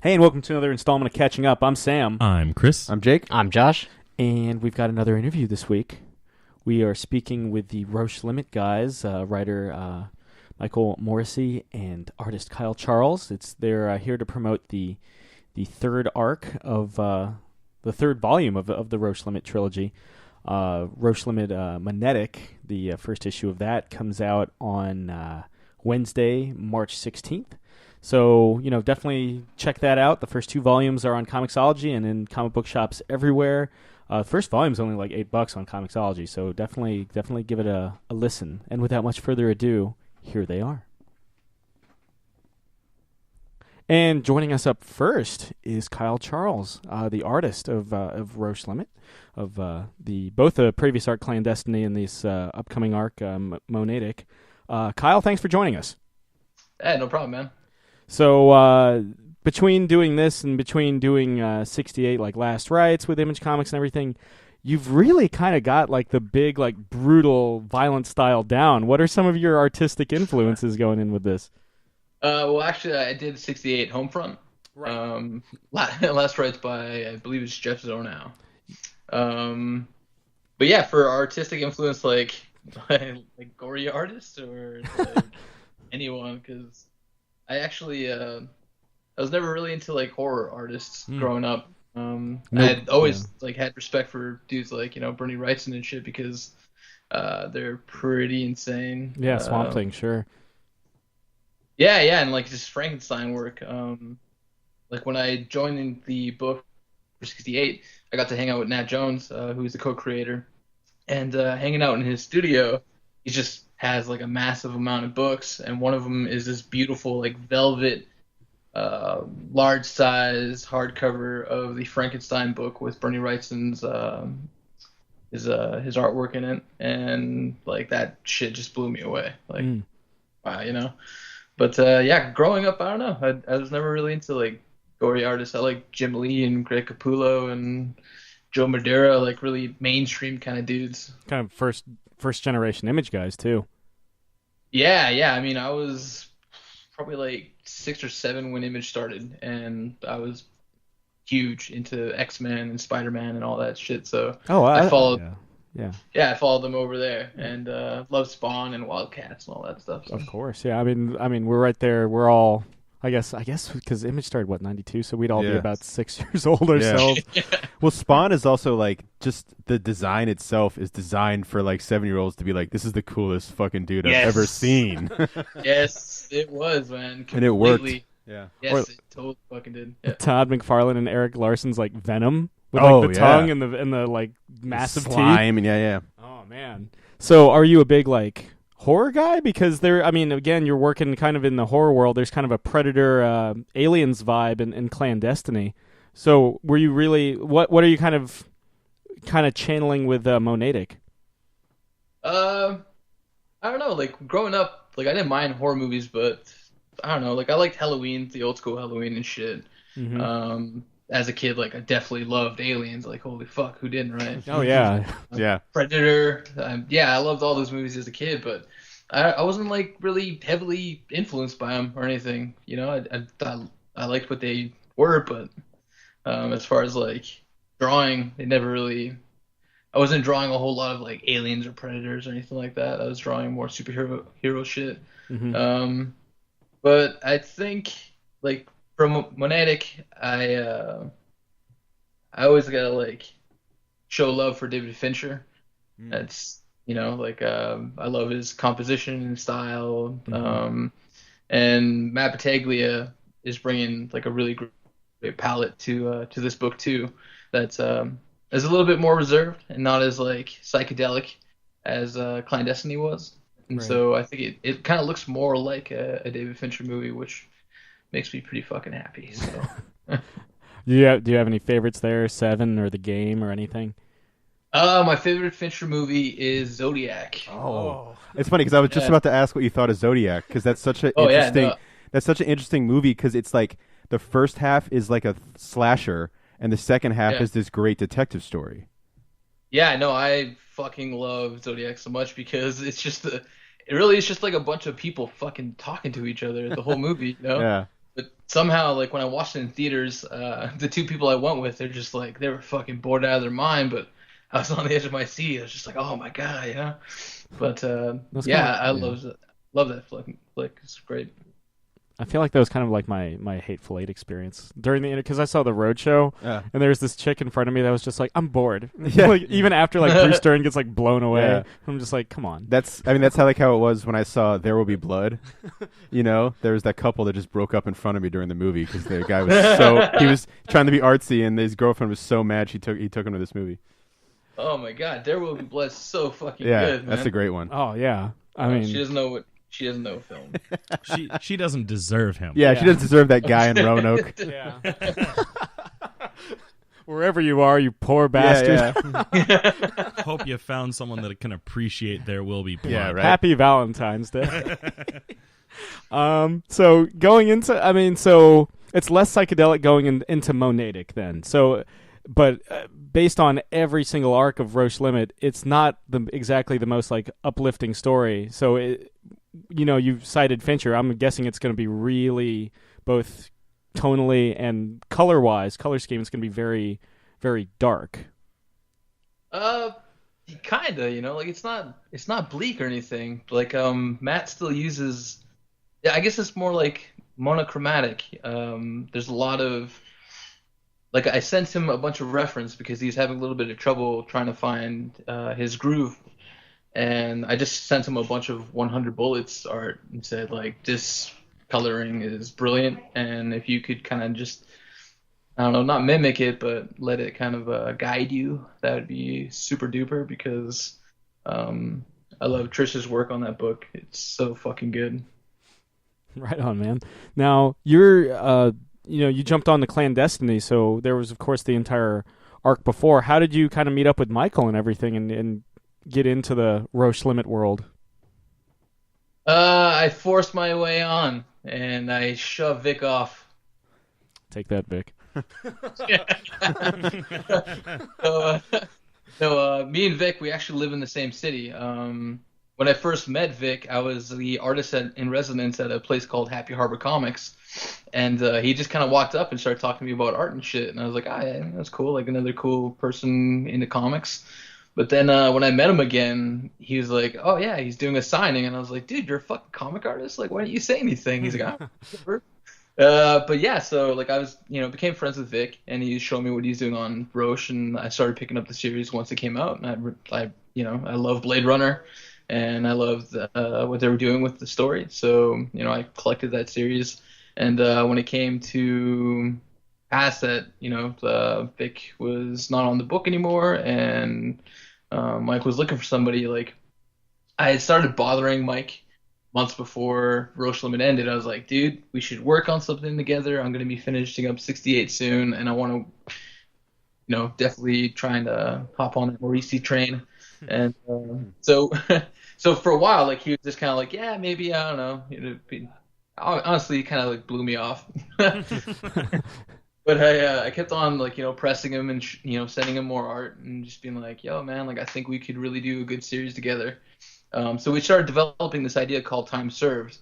Hey, and welcome to another installment of Catching Up. I'm Sam. I'm Chris. I'm Jake. I'm Josh. And we've got another interview this week. We are speaking with the Roche Limit guys, writer Michael Moreci and artist Kyle Charles. They're here to promote the third arc of the third volume of the Roche Limit trilogy. Roche Limit Monadic, the first issue of that, comes out on Wednesday, March 16th. So, definitely check that out. The first two volumes are on Comixology and in comic book shops everywhere. The first volume is only like $8 on Comixology, so definitely give it a listen. And without much further ado, here they are. And joining us up first is Kyle Charles, the artist of Roche Limit, of both the previous arc Clandestiny and this upcoming arc Monadic. Kyle, thanks for joining us. Hey, no problem, man. So between doing this and between doing 68 like Last Rites with Image Comics and everything, you've really kind of got like the big like brutal violent style down. What are some of your artistic influences going in with this? Well, actually, I did 68 Homefront. Right. Last Rites by, I believe it's Jeff Zornow. But yeah, for artistic influence, like gory artists or like anyone, because I actually I was never really into like horror artists growing up. I had always like had respect for dudes like Bernie Wrightson and shit because they're pretty insane. Yeah, Swamp Thing, sure. Yeah, and like just Frankenstein work. Like when I joined in the book for 68, I got to hang out with Nat Jones, who's the co-creator, and hanging out in his studio, he just has like a massive amount of books, and one of them is this beautiful like velvet, large size hardcover of the Frankenstein book with Bernie Wrightson's his artwork in it, and like that shit just blew me away. Like, wow, But yeah, growing up, I don't know, I was never really into like gory artists. I like Jim Lee and Greg Capullo and Joe Madeira, like really mainstream kind of dudes. Kind of first generation Image guys too. Yeah. I mean, I was probably like 6 or 7 when Image started, and I was huge into X-Men and Spider-Man and all that shit. So I followed. Yeah, I followed them over there, and loved Spawn and Wildcats and all that stuff. So. Of course, yeah. I mean, we're right there. We're all, I guess, because Image started 92, so we'd all be about 6 years old ourselves. Yeah. Well, Spawn is also like just the design itself is designed for like 7-year-olds to be like, this is the coolest fucking dude I've ever seen. Yes, it was, man. Completely. And it worked. Yeah. Yes, it totally fucking did. Yeah. Todd McFarlane and Eric Larson's like Venom with like the tongue and the like massive slime teeth. And yeah. Oh man. So are you a big like horror guy? Because again, you're working kind of in the horror world. There's kind of a Predator Aliens vibe in Clandestiny. So were you really what are you kind of channeling with Monadic? I don't know. Like growing up, like I didn't mind horror movies, but I don't know. Like I liked Halloween, the old school Halloween and shit. Mm-hmm. As a kid, like I definitely loved Aliens. Like holy fuck, who didn't, right? Oh yeah, yeah. Predator. I loved all those movies as a kid, but I wasn't like really heavily influenced by them or anything. I liked what they were, but as far as like drawing, it never really. I wasn't drawing a whole lot of like aliens or predators or anything like that. I was drawing more hero shit. Mm-hmm. But I think like from Monadic, I always gotta like show love for David Fincher. That's I love his composition and style. Mm-hmm. And Matt Battaglia is bringing like a really great palette to this book too. That's is a little bit more reserved and not as like psychedelic as Clandestiny was. And so I think it kind of looks more like a David Fincher movie, which makes me pretty fucking happy. So. Do you have any favorites there? Seven or The Game or anything? My favorite Fincher movie is Zodiac. Oh, it's funny because I was just about to ask what you thought of Zodiac because that's such an interesting movie because it's like the first half is like a slasher and the second half is this great detective story. Yeah, no, I fucking love Zodiac so much because it's just it really is just like a bunch of people fucking talking to each other the whole movie, you know? Yeah. But somehow, like when I watched it in theaters, the two people I went with, they're just like they were fucking bored out of their mind. But I was on the edge of my seat. I was just like, oh my god, yeah. But yeah, I love that flick. It's great. I feel like that was kind of like my Hateful Eight experience during the because I saw the Roadshow, and there was this chick in front of me that was just like, I'm bored. Yeah. Like, even after like Bruce Dern gets like blown away, I'm just like, come on. That's how it was when I saw There Will Be Blood. You know, there was that couple that just broke up in front of me during the movie because the guy was he was trying to be artsy, and his girlfriend was so mad he took him to this movie. Oh my god, There Will Be Blood is so fucking good, man. That's a great one. Oh yeah, I mean, she doesn't know film. she doesn't deserve him. Yeah, she doesn't deserve that guy in Roanoke. Yeah. Wherever you are, you poor bastard. Yeah. Hope you found someone that can appreciate There Will Be Blood. Yeah, right. Happy Valentine's Day. So going into, so it's less psychedelic going into Monadic then. So, but based on every single arc of Roche Limit, it's not exactly the most like uplifting story. So you've cited Fincher. I'm guessing it's going to be really both tonally and color-wise, color scheme. It's going to be very, very dark. Kinda, like it's not bleak or anything. Like Matt still uses, I guess it's more like monochromatic. There's a lot of, like, I sent him a bunch of reference because he's having a little bit of trouble trying to find his groove. And I just sent him a bunch of 100 Bullets art and said, like, this coloring is brilliant. And if you could kind of just, I don't know, not mimic it, but let it kind of guide you, that would be super duper because I love Trish's work on that book. It's so fucking good. Right on, man. Now, you're, you jumped on the Clandestiny, so there was, of course, the entire arc before. How did you kind of meet up with Michael and everything and get into the Roche Limit world? I forced my way on, and I shoved Vic off. Take that, Vic. So me and Vic, we actually live in the same city. When I first met Vic, I was the artist in residence at a place called Happy Harbor Comics, and he just kind of walked up and started talking to me about art and shit, and I was like, yeah, that's cool, like another cool person into comics. But then when I met him again, he was like, oh yeah, he's doing a signing, and I was like, dude, you're a fucking comic artist? Like, why don't you say anything? He's like, whatever. But yeah, so like I was, became friends with Vic, and he showed me what he's doing on Roche, and I started picking up the series once it came out, and I love Blade Runner, and I loved what they were doing with the story, so I collected that series, and when it came to past that, Vic was not on the book anymore, and Mike was looking for somebody. Like, I had started bothering Mike months before Roche Limit ended. I was like, dude, we should work on something together. I'm going to be finishing up 68 soon, and I want to, definitely trying to hop on a Moreci train. And so for a while, like, he was just kind of like, yeah, maybe, I don't know. Honestly, it kind of like blew me off. But I kept on, like, pressing him and sending him more art and just being like, yo, man, like, I think we could really do a good series together. So we started developing this idea called Time Served,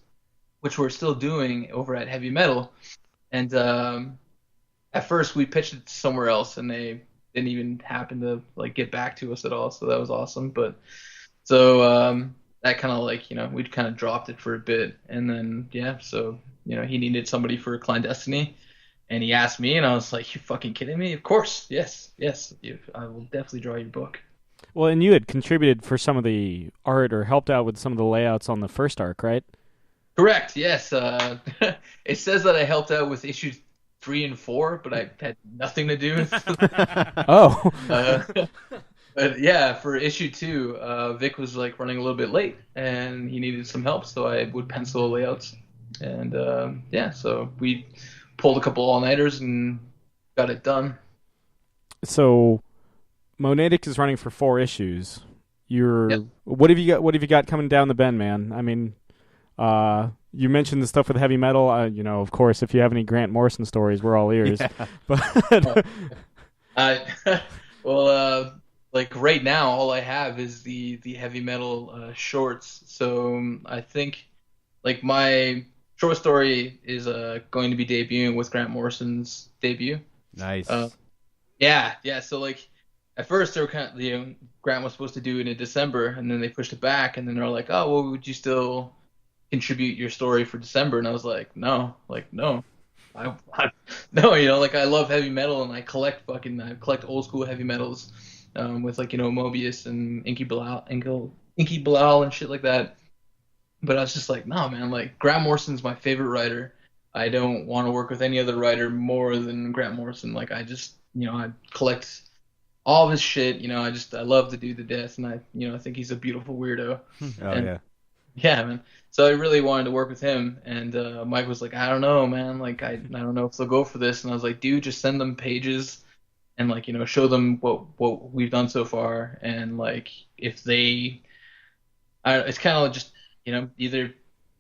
which we're still doing over at Heavy Metal. And at first we pitched it somewhere else, and they didn't even happen to like get back to us at all. So that was awesome. But so that kind of like, we'd kind of dropped it for a bit, and then so he needed somebody for Clandestiny. And he asked me, and I was like, you fucking kidding me? Of course. Yes. I will definitely draw your book. Well, and you had contributed for some of the art or helped out with some of the layouts on the first arc, right? Correct, yes. It says that I helped out with issues 3 and 4, but I had nothing to do with it. Oh. But yeah, for issue 2, Vic was like running a little bit late, and he needed some help, so I would pencil layouts. And so we pulled a couple all-nighters and got it done. So Monadic is running for 4 issues. What have you got coming down the bend, man? I mean, you mentioned the stuff with Heavy Metal. Of course, if you have any Grant Morrison stories, we're all ears. Yeah. But like right now, all I have is the Heavy Metal shorts. So I think like my short story is going to be debuting with Grant Morrison's debut. Nice. Yeah. So like, at first they were kind of, Grant was supposed to do it in December, and then they pushed it back, and then they're like, oh, well, would you still contribute your story for December? And I was like, no, I no, like I love heavy metal, and I collect old school heavy metals, with like Mobius and Inky Bilal and shit like that. But I was just like, no, man, like Grant Morrison's my favorite writer. I don't want to work with any other writer more than Grant Morrison. Like I just, I collect all of his shit. I love the dude to death, and I think he's a beautiful weirdo. Yeah, man. So I really wanted to work with him, and Mike was like, I don't know, man. Like I don't know if they'll go for this. And I was like, dude, just send them pages, and like show them what we've done so far, and like if they, it's kind of just either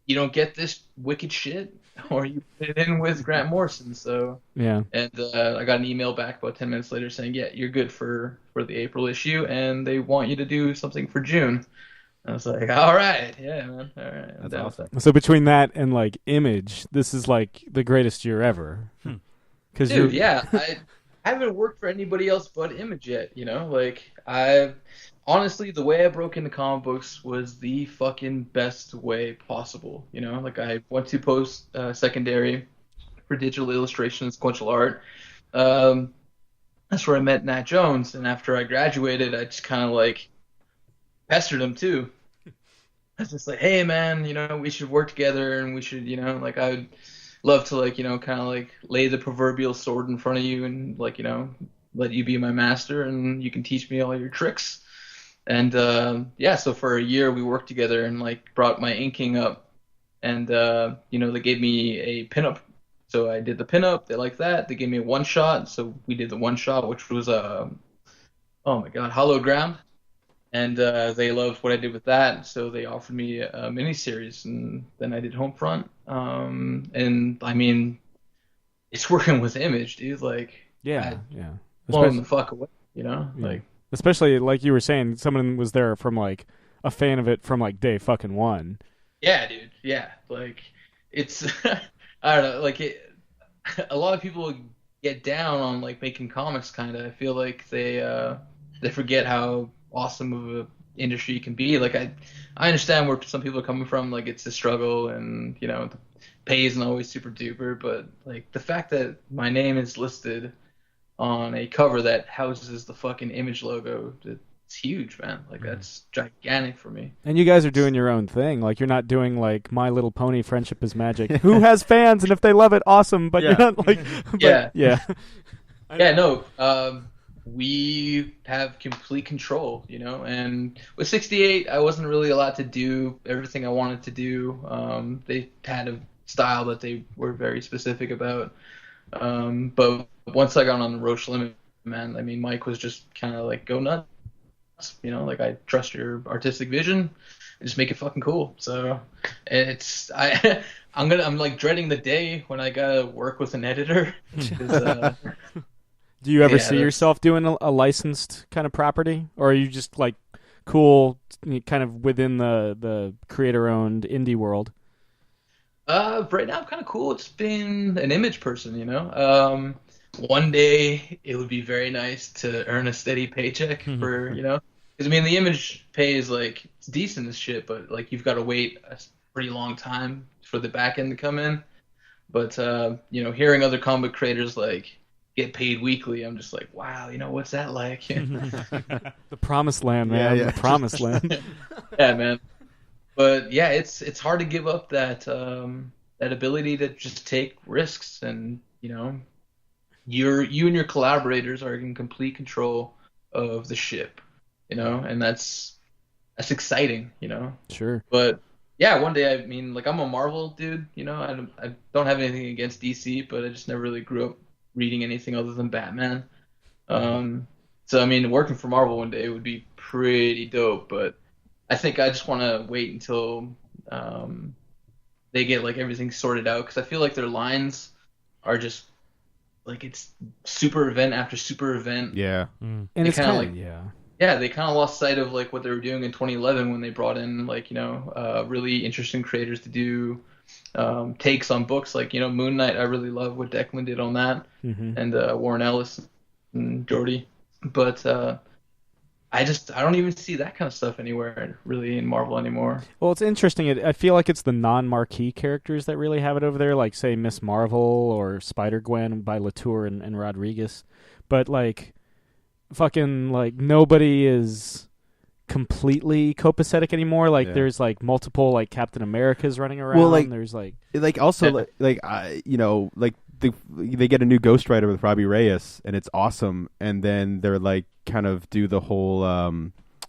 you don't get this wicked shit, or you put it in with Grant Morrison. So yeah. And I got an email back about 10 minutes later saying, yeah, you're good for the April issue, and they want you to do something for June. I was like, all right, yeah, man, all right. That's awesome. So between that and like Image, this is like the greatest year ever. Dude, yeah, I haven't worked for anybody else but Image yet. Like honestly, the way I broke into comic books was the fucking best way possible. Like I went to post secondary for digital illustration and sequential art. That's where I met Nat Jones, and after I graduated, I just kind of like pestered him too. I was just like, hey man, we should work together, and we should, like I would love to like, kind of like lay the proverbial sword in front of you, and like, let you be my master, and you can teach me all your tricks. And so for a year we worked together, and like brought my inking up, and they gave me a pinup. So I did the pinup. They liked that. They gave me a one shot. So we did the one shot, which was oh my god, hologram. And they loved what I did with that, so they offered me a miniseries, and then I did Homefront. And I mean, it's working with Image, dude. Like, yeah. Blowing the fuck away, like. Especially like you were saying, someone was there from like a fan of it from like day fucking one. Yeah, dude. Yeah, like it's I don't know, like a lot of people get down on like making comics. Kind of, I feel like they forget how awesome of a industry can be. Like I understand where some people are coming from. Like it's a struggle, and the pay isn't always super duper. But like the fact that my name is listed on a cover that houses the fucking Image logo, it's huge, man. Like that's gigantic for me. And you guys are doing your own thing. Like you're not doing like My Little Pony Friendship is Magic. Who has fans, and if they love it, awesome. But you're not like yeah. We have complete control, and with 68, I wasn't really allowed to do everything I wanted to do. They had a style that they were very specific about. But once I got on the Roche Limit, man, I mean, Mike was just kind of like, go nuts, like I trust your artistic vision, and just make it fucking cool. So I'm like dreading the day when I gotta work with an editor. Do you ever see yourself doing a licensed kind of property, or are you just like cool, kind of within the creator-owned indie world? Right now I'm kind of cool. It's been an Image person, One day it would be very nice to earn a steady paycheck for, because I mean the Image pay is like it's decent as shit, but like you've got to wait a pretty long time for the back end to come in. But hearing other comic creators like get paid weekly, I'm just like, wow, what's that like? The promised land, man. Yeah. The promised land. Yeah, man. But yeah, it's hard to give up that ability to just take risks, and you and your collaborators are in complete control of the ship, and that's exciting, Sure. But yeah, one day, I mean, like I'm a Marvel dude, I don't have anything against DC, but I just never really grew up reading anything other than Batman. So I mean, working for Marvel one day would be pretty dope, but I think I just want to wait until they get like everything sorted out, because I feel like their lines are just like it's super event after super event. Yeah, and it's kind of like they kind of lost sight of like what they were doing in 2011 when they brought in like really interesting creators to do takes on books. Like, Moon Knight, I really love what Declan did on that, and Warren Ellis and Jordy. But I don't even see that kind of stuff anywhere really in Marvel anymore. Well, it's interesting. I feel like it's the non-marquee characters that really have it over there, like, say, Miss Marvel or Spider-Gwen by Latour and Rodriguez. But, like, fucking, like, nobody is completely copacetic anymore. Like, there's, like, multiple, like, Captain Americas running around. Well, like, there's, like... also, like, they get a new Ghost Rider with Robbie Reyes, and it's awesome. And then they're, like, kind of do the whole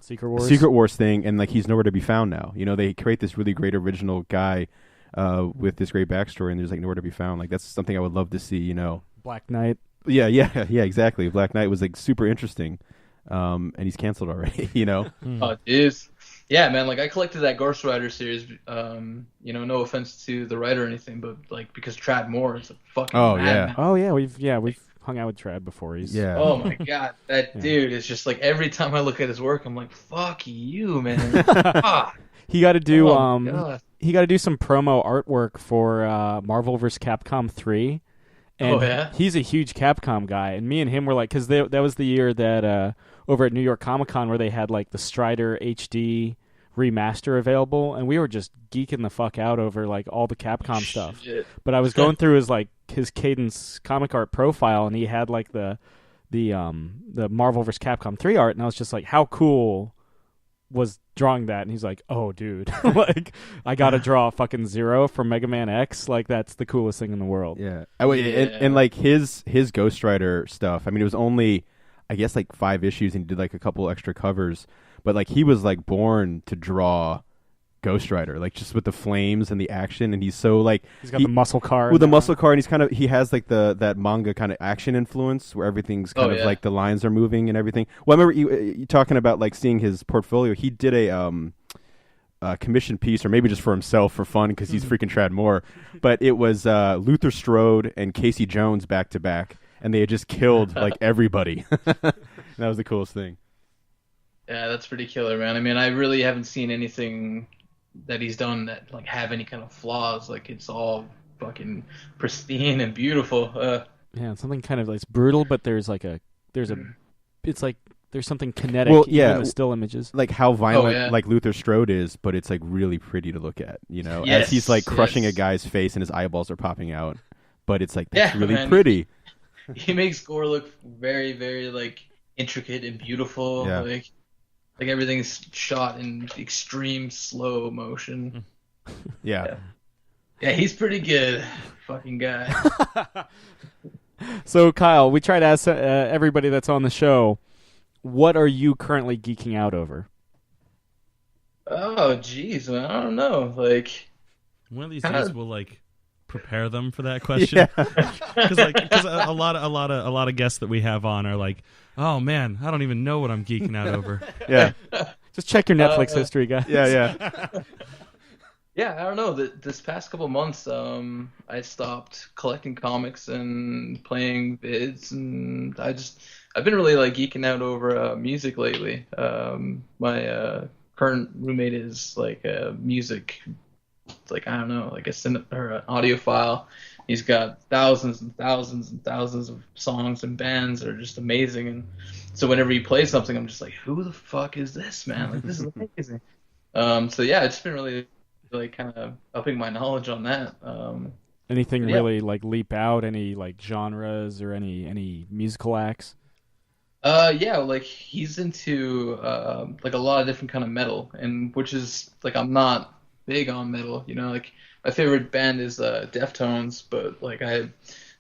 Secret Wars thing, and, like, he's nowhere to be found now. They create this really great original guy with this great backstory, and there's, like, nowhere to be found. Like, that's something I would love to see, Black Knight. Yeah, exactly. Black Knight was, like, super interesting, and he's canceled already, Oh, it is. Yeah, man, like, I collected that Ghost Rider series, no offense to the writer or anything, but, like, because Tradd Moore is a fucking madman. Oh, yeah, we've hung out with Tradd before. Oh, my God, that dude is just, like, every time I look at his work, I'm like, fuck you, man. He got to do, he got to do some promo artwork for Marvel vs. Capcom 3. And he's a huge Capcom guy, and me and him were like, because that was the year that over at New York Comic Con where they had like the Strider HD remaster available, and we were just geeking the fuck out over like all the Capcom stuff. But I was going through his Cadence comic art profile, and he had like the Marvel vs. Capcom 3 art, and I was just like, how cool was drawing that? And he's like, oh dude, like, I gotta draw a fucking Zero from Mega Man X. Like, that's the coolest thing in the world. And like his Ghost Rider stuff, I mean, it was only, I guess, like 5 issues, and he did like a couple extra covers, but like he was like born to draw Ghost Rider, like just with the flames and the action, and he's so like he's got the muscle car with the muscle car, and he has like that manga kind of action influence where everything's kind of like the lines are moving and everything. Well, I remember you talking about like seeing his portfolio. He did a commission piece, or maybe just for himself for fun because he's freaking Tradd Moore, but it was Luther Strode and Casey Jones back to back, and they had just killed like everybody. That was the coolest thing. Yeah, that's pretty killer, man. I mean, I really haven't seen anything that he's done that like have any kind of flaws. Like, it's all fucking pristine and beautiful. Something kind of like, it's brutal, but there's something kinetic in the still images. Like how violent like Luther Strode is, but it's like really pretty to look at, as he's like crushing a guy's face and his eyeballs are popping out. But it's like, that's really pretty. He makes gore look very, very like intricate and beautiful. Yeah. Like everything's shot in extreme slow motion. Yeah, he's pretty good, fucking guy. So, Kyle, we try to ask everybody that's on the show, what are you currently geeking out over? Oh, jeez, man, I don't know. Like, one of these days we'll like prepare them for that question, because a lot of guests that we have on are like, oh man, I don't even know what I'm geeking out over. Yeah, just check your Netflix history, guys. Yeah. Yeah, I don't know. This past couple months, I stopped collecting comics and playing vids, and I've been really like geeking out over music lately. My current roommate is like a music, like, I don't know, like an audiophile. He's got thousands and thousands and thousands of songs and bands that are just amazing. And so whenever he plays something, I'm just like, who the fuck is this, man? Like, this is amazing. So yeah, it's been really like kind of upping my knowledge on that. Anything really like leap out? Any like genres or any musical acts? Yeah, like he's into like a lot of different kind of metal, and which is like, I'm not big on metal, like my favorite band is Deftones, but like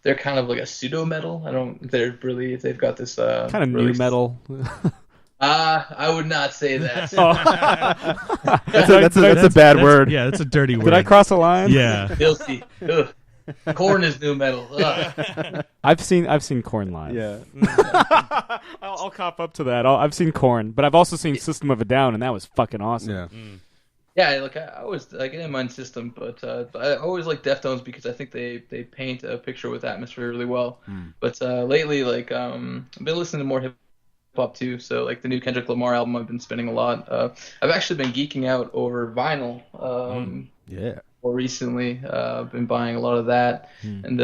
they're kind of like a pseudo metal. They've got this kind of really new metal. I would not say that. That's a bad word. Yeah, that's a dirty word. Did I cross a line? Yeah. Filthy. Korn is new metal. I've seen Korn live. Yeah. I'll cop up to that. I've seen Korn, but I've also seen System of a Down, and that was fucking awesome. Yeah. Yeah, like I always like, I didn't mind System, but I always like Deftones because I think they paint a picture with atmosphere really well. But lately, like I've been listening to more hip hop too. So like the new Kendrick Lamar album, I've been spinning a lot. I've actually been geeking out over vinyl. Yeah. more recently. I've been buying a lot of that, and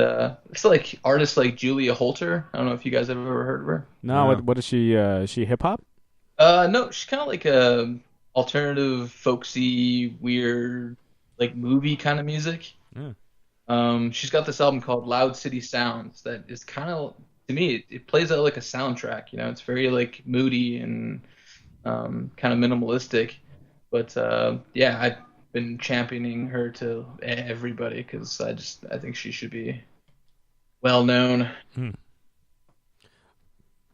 it's like artists like Julia Holter. I don't know if you guys have ever heard of her. No, what is she? Is she hip hop? No, she's kind of like a alternative, folksy, weird, like movie kind of music. She's got this album called Loud City Sounds that is kind of, to me, it plays out like a soundtrack. You know, it's very like moody and kind of minimalistic. But yeah, I've been championing her to everybody because I think she should be well known.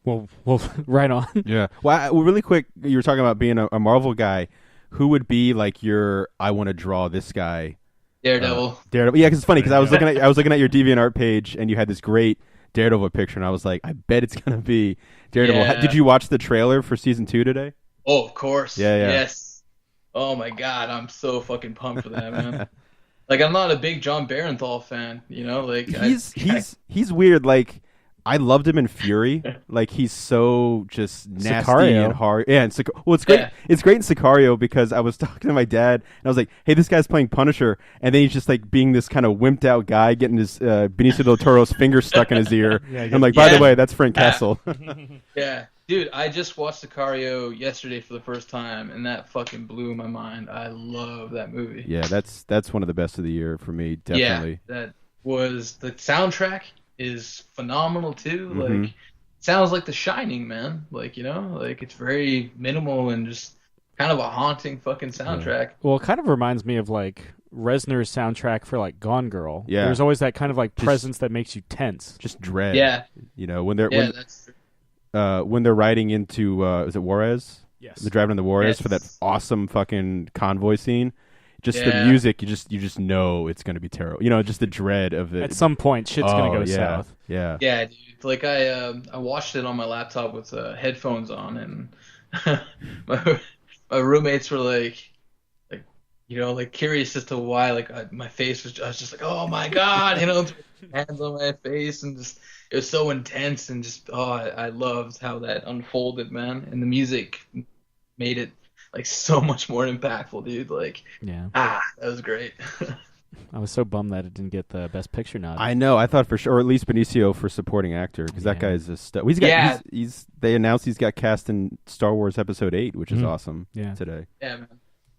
Well, right on. Yeah. Well, really quick, you were talking about being a Marvel guy. Who would be like your I want to draw this guy? Daredevil. Daredevil. Yeah, because it's funny because I was looking at your DeviantArt page and you had this great Daredevil picture, and I was like, I bet it's gonna be Daredevil. Yeah. Did you watch the trailer for season 2 today? Oh, of course. Yeah. Yes. Oh my God, I'm so fucking pumped for that, man. Like, I'm not a big John Barenthal fan, you know. Like, he's weird. Like, I loved him in Fury. Like, he's so just nasty Sicario. and hard. Yeah, and it's great. Yeah. It's great in Sicario because I was talking to my dad and I was like, "Hey, this guy's playing Punisher," and then he's just like being this kind of wimped out guy, getting his Benicio del Toro's finger stuck in his ear. And I'm like, by the way, that's Frank Castle. Yeah, dude, I just watched Sicario yesterday for the first time, and that fucking blew my mind. I love that movie. Yeah, that's one of the best of the year for me, definitely. Yeah, that was the soundtrack is phenomenal too. Like, it sounds like The Shining, man. Like, you know, like it's very minimal and just kind of a haunting fucking soundtrack. Well, it kind of reminds me of like Reznor's soundtrack for like Gone Girl. Yeah, there's always that kind of like presence that makes you tense, just dread. Yeah, you know when they're that's true. When they're riding into is it Juarez? Yes, they're driving into Juarez for that awesome fucking convoy scene. Just the music, you just know it's going to be terrible. You know, just the dread of it. At some point, shit's going to go south. Yeah. Yeah, dude. Like I watched it on my laptop with headphones on, and my roommates were like, you know, like curious as to why. Like my face I was just like, oh my God, you know, hands on my face, and just it was so intense, and just I loved how that unfolded, man. And the music made it like so much more impactful, dude. Like, that was great. I was so bummed that it didn't get the Best Picture nod. I know. I thought for sure, or at least Benicio for supporting actor, because that guy's a stud. They announced he's got cast in Star Wars Episode 8, which is awesome. Today. Yeah, man.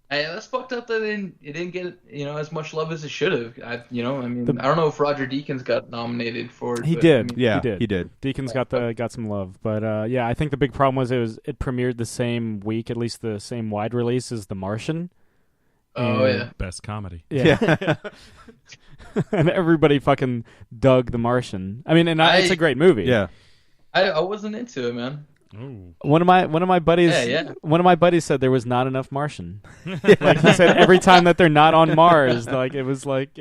Hey, that's fucked up that it didn't get, you know, as much love as it should have. I don't know if Roger Deakins got nominated for it. He did. He did. Deakins got some love, but I think the big problem was it premiered the same week, at least the same wide release as The Martian. Best comedy. Yeah. And everybody fucking dug The Martian. I mean, it's a great movie. Yeah. I wasn't into it, man. Ooh. One of my buddies said there was not enough Martian. Like he said, every time that they're not on Mars, like it was like,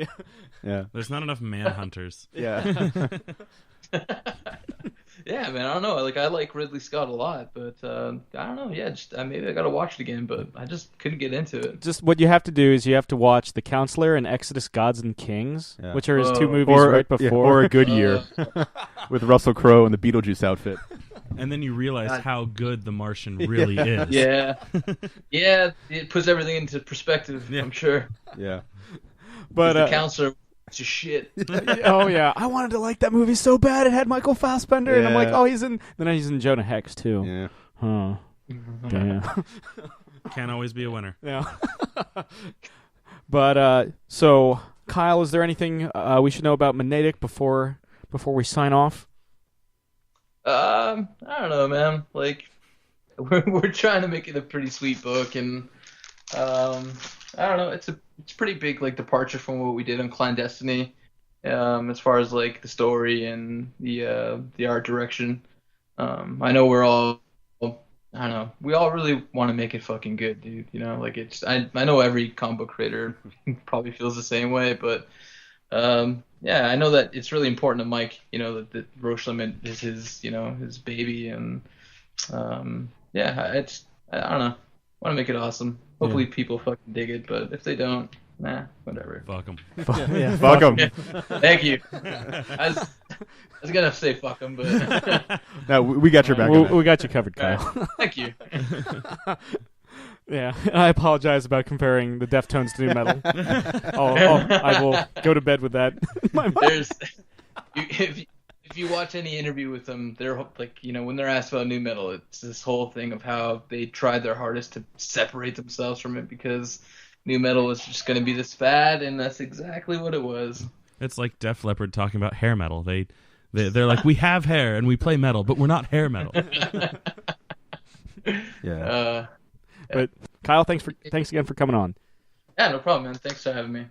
there's not enough manhunters. Yeah. Yeah, man. I don't know. Like I like Ridley Scott a lot, but I don't know. Yeah, just maybe I gotta watch it again, but I just couldn't get into it. Just what you have to do is you have to watch The Counselor and Exodus: Gods and Kings, which are his two movies right before, or A Good Year, with Russell Crowe in the Beetlejuice outfit. And then you realize how good The Martian really is. Yeah. Yeah, it puts everything into perspective, I'm sure. Yeah. But The Counselor was just shit. Oh, yeah. I wanted to like that movie so bad. It had Michael Fassbender, and I'm like, oh, he's in Jonah Hex, too. Yeah. Huh. Damn. Can't always be a winner. Yeah. But, so, Kyle, is there anything we should know about Monadic before we sign off? I don't know, man. Like, we're trying to make it a pretty sweet book, and I don't know. It's pretty big, like, departure from what we did on Clandestiny, as far as like the story and the art direction. I know we're all, I don't know. We all really want to make it fucking good, dude. You know, like I know every comic book creator probably feels the same way, but. Yeah, I know that it's really important to Mike, you know, that Roche Limit is his baby, and I don't know. I want to make it awesome. Hopefully people fucking dig it, but if they don't, whatever. Fuck them. Fuck them. Thank you. I was gonna say fuck them, but no, we got your back. We got you covered, Kyle. Thank you. Yeah, I apologize about comparing the Deftones to nu metal. I will go to bed with that. If you watch any interview with them, they're like, when they're asked about nu metal, it's this whole thing of how they tried their hardest to separate themselves from it because nu metal was just going to be this fad, and that's exactly what it was. It's like Def Leppard talking about hair metal. They're like, we have hair and we play metal, but we're not hair metal. Yeah. But Kyle, thanks again for coming on. Yeah, no problem, man. Thanks for having me.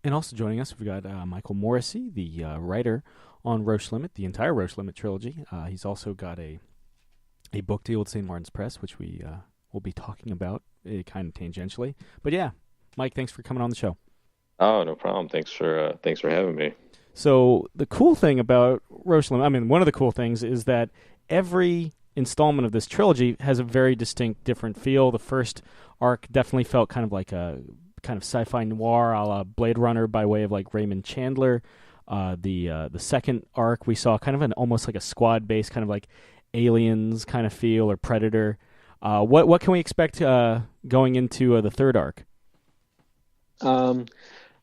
And also joining us, we've got Michael Moreci, the writer on Roche Limit, the entire Roche Limit trilogy. He's also got a book deal with St. Martin's Press, which we will be talking about kind of tangentially. But yeah, Mike, thanks for coming on the show. Oh, no problem. Thanks for having me. So the cool thing about Roche Limit, one of the cool things is that every installment of this trilogy has a very distinct, different feel. The first arc definitely felt kind of like a kind of sci-fi noir a la Blade Runner by way of like Raymond Chandler. The second arc we saw kind of almost like a squad-based kind of like Aliens kind of feel or Predator. What can we expect going into the third arc?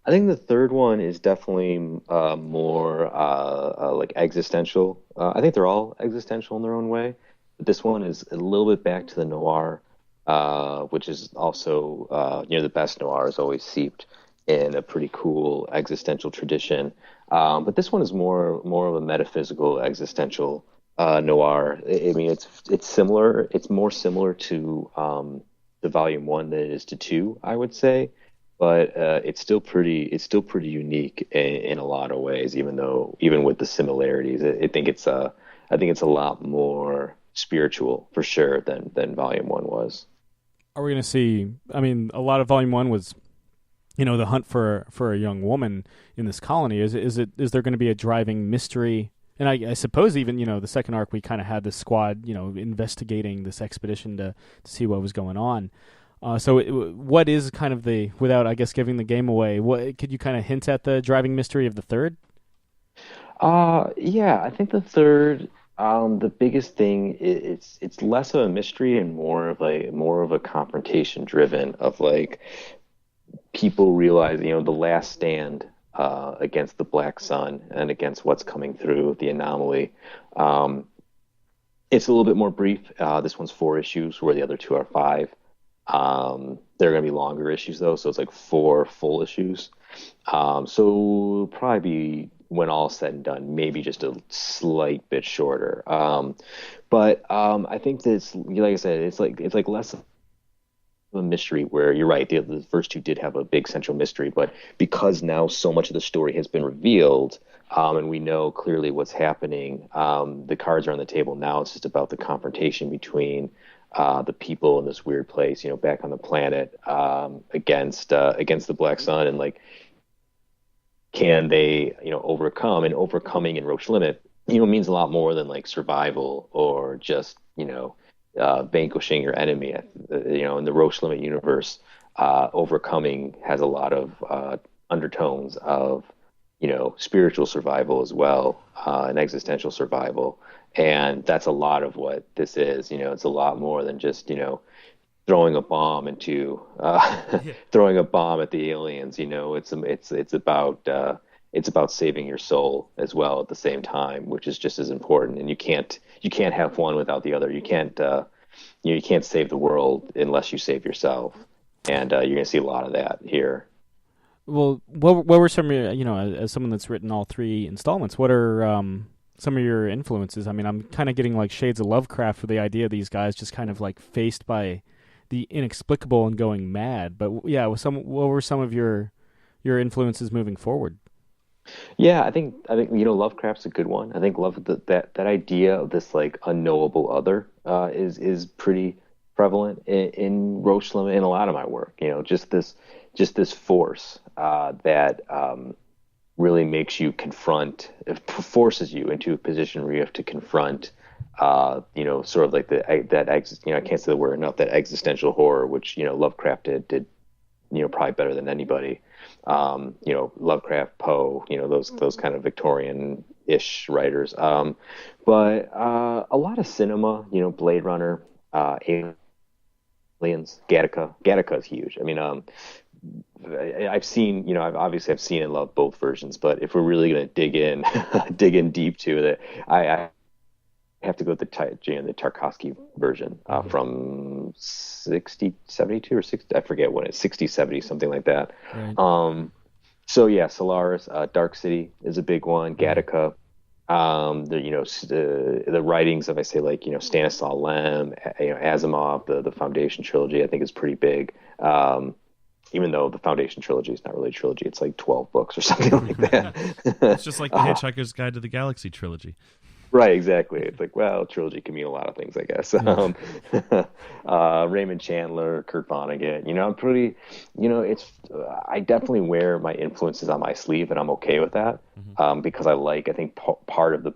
I think the third one is definitely more like existential. I think they're all existential in their own way. But this one is a little bit back to the noir, which is also the best noir is always seeped in a pretty cool existential tradition. But this one is more of a metaphysical existential noir. It's similar. It's more similar to the volume 1 than it is to 2, I would say. But it's still pretty unique in a lot of ways. Even with the similarities, I think it's a lot more spiritual for sure than volume 1 was. Are we going to see? A lot of volume 1 was, the hunt for a young woman in this colony. Is there going to be a driving mystery? And I suppose even the second arc we kind of had this squad investigating this expedition to see what was going on. So what is kind of without I guess giving the game away? What could you kind of hint at the driving mystery of the third? Yeah, I think the third. The biggest thing it's less of a mystery and more of a confrontation driven of like people realizing the last stand against the Black Sun and against what's coming through the anomaly. It's a little bit more brief. This one's 4 issues where the other 2 are 5. They're going to be longer issues though, so it's like 4 full issues. So probably be, when all said and done, maybe just a slight bit shorter. But I think this, like I said, it's like less of a mystery where you're right. The first 2 did have a big central mystery, but because now so much of the story has been revealed, and we know clearly what's happening, the cards are on the table now. It's just about the confrontation between the people in this weird place, back on the planet, against the Black Sun, and like, can they, overcome? And overcoming in Roche Limit, means a lot more than like survival or just, vanquishing your enemy. In the Roche Limit universe, overcoming has a lot of undertones of, spiritual survival as well, and existential survival. And that's a lot of what this is. It's a lot more than just, throwing a bomb into throwing a bomb at the aliens. It's about saving your soul as well at the same time, which is just as important. And you can't have one without the other. You can't save the world unless you save yourself. And you're going to see a lot of that here. Well, what were some of your, as someone that's written all 3 installments, what are some of your influences? I'm kind of getting like shades of Lovecraft for the idea of these guys just kind of like faced by the inexplicable and going mad. But yeah, what were some of your influences moving forward? Yeah, I think Lovecraft's a good one. I think that idea of this like unknowable other is pretty prevalent in Roche Limit in a lot of my work. Just this force that really makes you forces you into a position where you have to confront, sort of like I can't say the word enough, that existential horror, which, Lovecraft did, probably better than anybody. Lovecraft, Poe, those kind of Victorian-ish writers. But a lot of cinema, Blade Runner, Aliens, Aliens, Gattaca. Gattaca is huge. I mean, I've seen, I've seen and loved both versions, but if we're really going to dig in, dig in deep to it, I have to go with the Tarkovsky version from 72 or 60, I forget when it's 60, 70, something like that. Right. So yeah, Solaris, Dark City is a big one. Gattaca, the writings of, I say, like, Stanislaw Lem, Asimov, the Foundation trilogy, I think is pretty big. Even though the Foundation trilogy is not really a trilogy, it's like 12 books or something like that. It's just like the Hitchhiker's Guide to the Galaxy trilogy. Right, exactly. It's like, well, trilogy can mean a lot of things, I guess. Raymond Chandler, Kurt Vonnegut. I'm pretty, I definitely wear my influences on my sleeve, and I'm okay with that, because I think part of the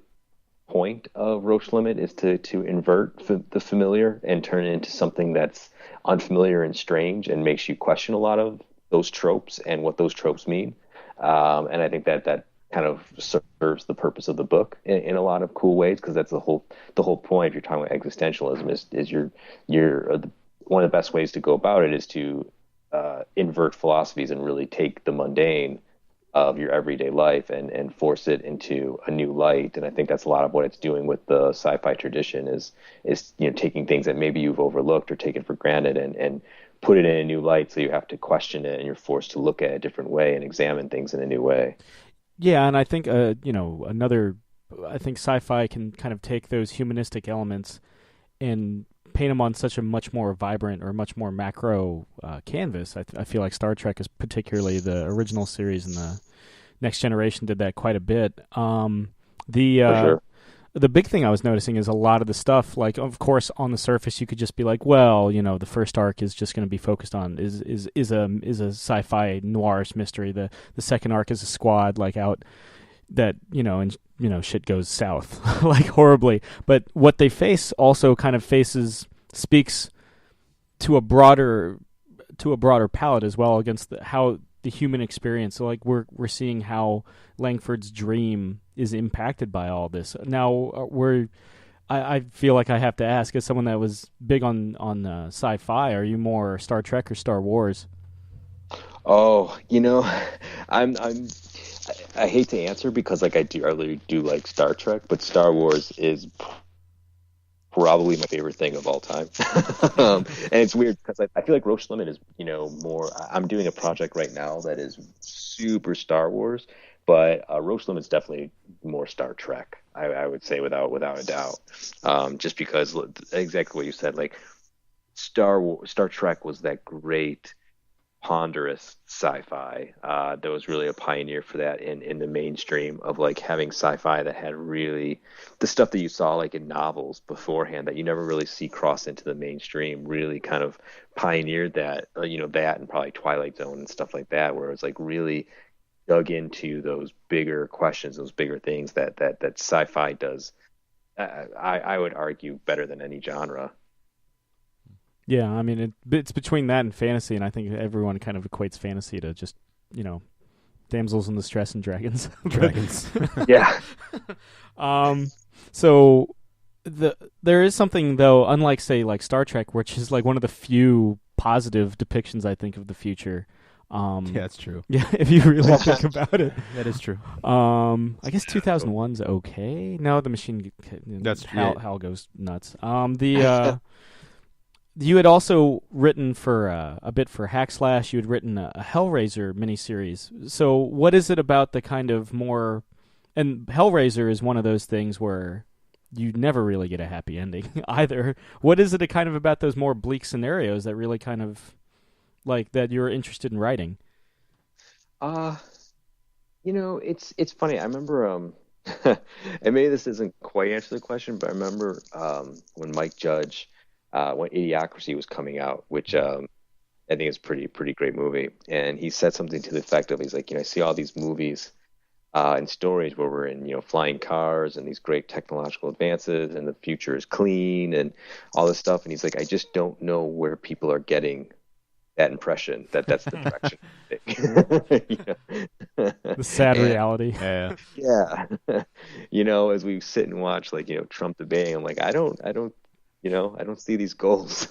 point of Roche Limit is to invert the familiar and turn it into something that's unfamiliar and strange and makes you question a lot of those tropes and what those tropes mean. And I think that kind of serves the purpose of the book in a lot of cool ways, because that's the whole point. If you're talking about existentialism, is one of the best ways to go about it is to invert philosophies and really take the mundane of your everyday life and force it into a new light. And I think that's a lot of what it's doing with the sci-fi tradition is taking things that maybe you've overlooked or taken for granted and put it in a new light, so you have to question it and you're forced to look at it a different way and examine things in a new way. Yeah, and I think I think sci-fi can kind of take those humanistic elements and paint them on such a much more vibrant or much more macro canvas. I feel like Star Trek is particularly the original series and the Next Generation did that quite a bit. The big thing I was noticing is a lot of the stuff, like, of course, on the surface, you could just be like, well, the first arc is just going to be focused on is a sci-fi noirish mystery. The second arc is a squad like out that shit goes south like horribly. But what they face also kind of speaks to a broader palette as well against how the human experience. So like we're seeing how Langford's dream is impacted by all this. Now I feel like I have to ask, as someone that was big on sci-fi, are you more Star Trek or Star Wars? Oh, I hate to answer because I really do like Star Trek, but Star Wars is probably my favorite thing of all time. And it's weird because I feel like Roche Limit is, more. I'm doing a project right now that is super Star Wars, but Roche Limit's definitely more Star Trek. I would say without a doubt, just because exactly what you said, like Star Trek was that great ponderous sci-fi that was really a pioneer for that in the mainstream of like having sci-fi that had really the stuff that you saw like in novels beforehand that you never really see cross into the mainstream, really kind of pioneered that, that and probably Twilight Zone and stuff like that, where it was like really dug into those bigger questions, those bigger things that sci-fi does, I would argue, better than any genre. Yeah, I mean, it's between that and fantasy, and I think everyone kind of equates fantasy to just, damsels in distress and dragons. Dragons. Yeah. So there is something, though, unlike, say, like Star Trek, which is like one of the few positive depictions, I think, of the future. Yeah, that's true. Yeah, if you really think about it. That is true. I guess 2001's okay. No, the machine... That's Hal goes nuts. You had also written for a bit for Hackslash. You had written a Hellraiser miniseries. So what is it about the kind of more... And Hellraiser is one of those things where you never really get a happy ending either. What is it kind of about those more bleak scenarios that really kind of... like that you're interested in writing? It's funny. I remember, and maybe this doesn't quite answer the question, but I remember when Mike Judge... when Idiocracy was coming out, which I think is pretty great movie, and he said something to the effect of, he's like, I see all these movies and stories where we're in, flying cars and these great technological advances and the future is clean and all this stuff, and he's like, I just don't know where people are getting that impression that that's the direction. The sad reality. Yeah. As we sit and watch, like, Trump debating, I'm like, I don't see these goals.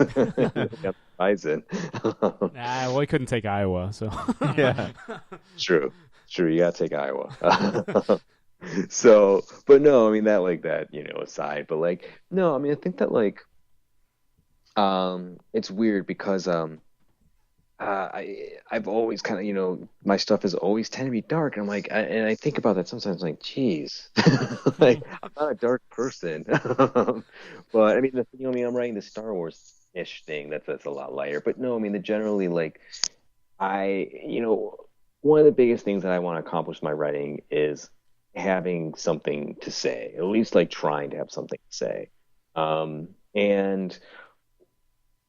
Horizon. Well, he couldn't take Iowa, so Yeah. True. You gotta take Iowa. So, but no, I mean that, aside, but like, no, I mean, I think that like, it's weird because, I've always kind of, my stuff has always tended to be dark. And I'm like, and I think about that sometimes, like, geez, like I'm not a dark person. But I mean, I mean, I'm writing the Star Wars-ish thing. That's a lot lighter. But no, I mean, generally, like, one of the biggest things that I want to accomplish in my writing is having something to say, at least like trying to have something to say. And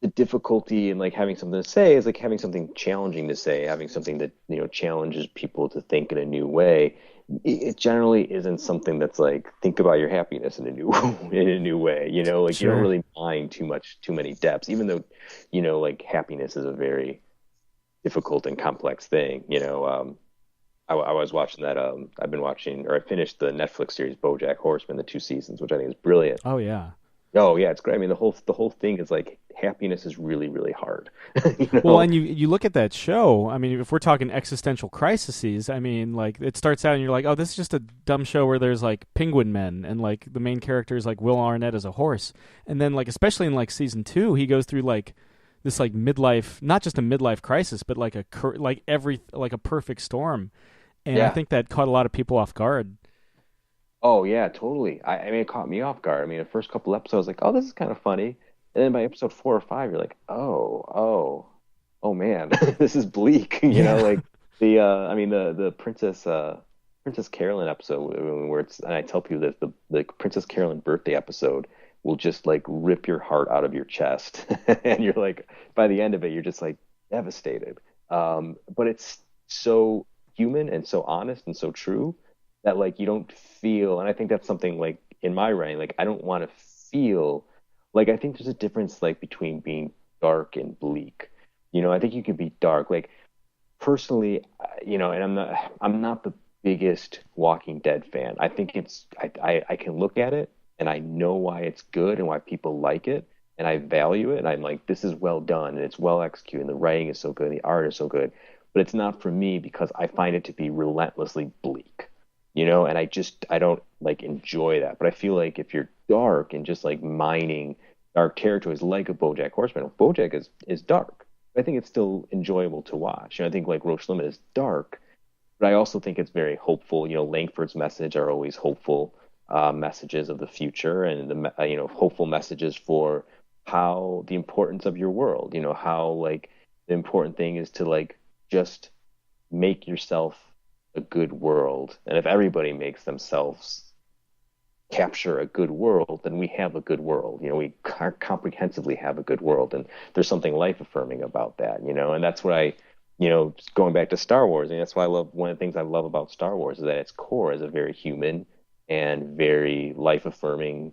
the difficulty in like having something to say is like having something challenging to say, having something that challenges people to think in a new way. It generally isn't something that's like think about your happiness in a new in a new way. Like Sure. You don't really mind too many depths, even though like happiness is a very difficult and complex thing. I was watching that. I've been watching, or I finished the Netflix series BoJack Horseman, the 2 seasons, which I think is brilliant. Oh yeah. Oh yeah, it's great. I mean, the whole thing is like happiness is really, really hard. Well, and you look at that show. I mean, if we're talking existential crises, I mean, like it starts out and you're like, oh, this is just a dumb show where there's like penguin men and like the main character is like Will Arnett as a horse, and then like especially in like season 2, he goes through like this like midlife, not just a midlife crisis, but like a perfect storm, and I think that caught a lot of people off guard. Oh yeah, totally. I mean, it caught me off guard. I mean, the first couple episodes, like, oh, this is kind of funny, and then by episode 4 or 5, you're like, oh man, this is bleak. Like I mean, the Princess Carolyn episode where and I tell people that the Princess Carolyn birthday episode will just like rip your heart out of your chest, and you're like, by the end of it, you're just like devastated. But it's so human and so honest and so true that like you don't feel, and I think that's something like in my writing, like I don't want to feel like, I think there's a difference like between being dark and bleak. I think you can be dark. Like personally, and I'm not the biggest Walking Dead fan. I think I can look at it and I know why it's good and why people like it, and I value it, and I'm like, this is well done and it's well executed and the writing is so good and the art is so good, but it's not for me because I find it to be relentlessly bleak. And I don't like enjoy that. But I feel like if you're dark and just like mining dark territories like a BoJack Horseman, BoJack is dark. I think it's still enjoyable to watch. I think like Roche Limit is dark, but I also think it's very hopeful. Langford's message are always hopeful messages of the future, and the hopeful messages for how the importance of your world. How like the important thing is to like just make yourself a good world, and if everybody makes themselves capture a good world, then we have a good world. We comprehensively have a good world, and there's something life affirming about that. And that's what I, going back to Star Wars, and that's why I love, one of the things I love about Star Wars is that its core is a very human and very life affirming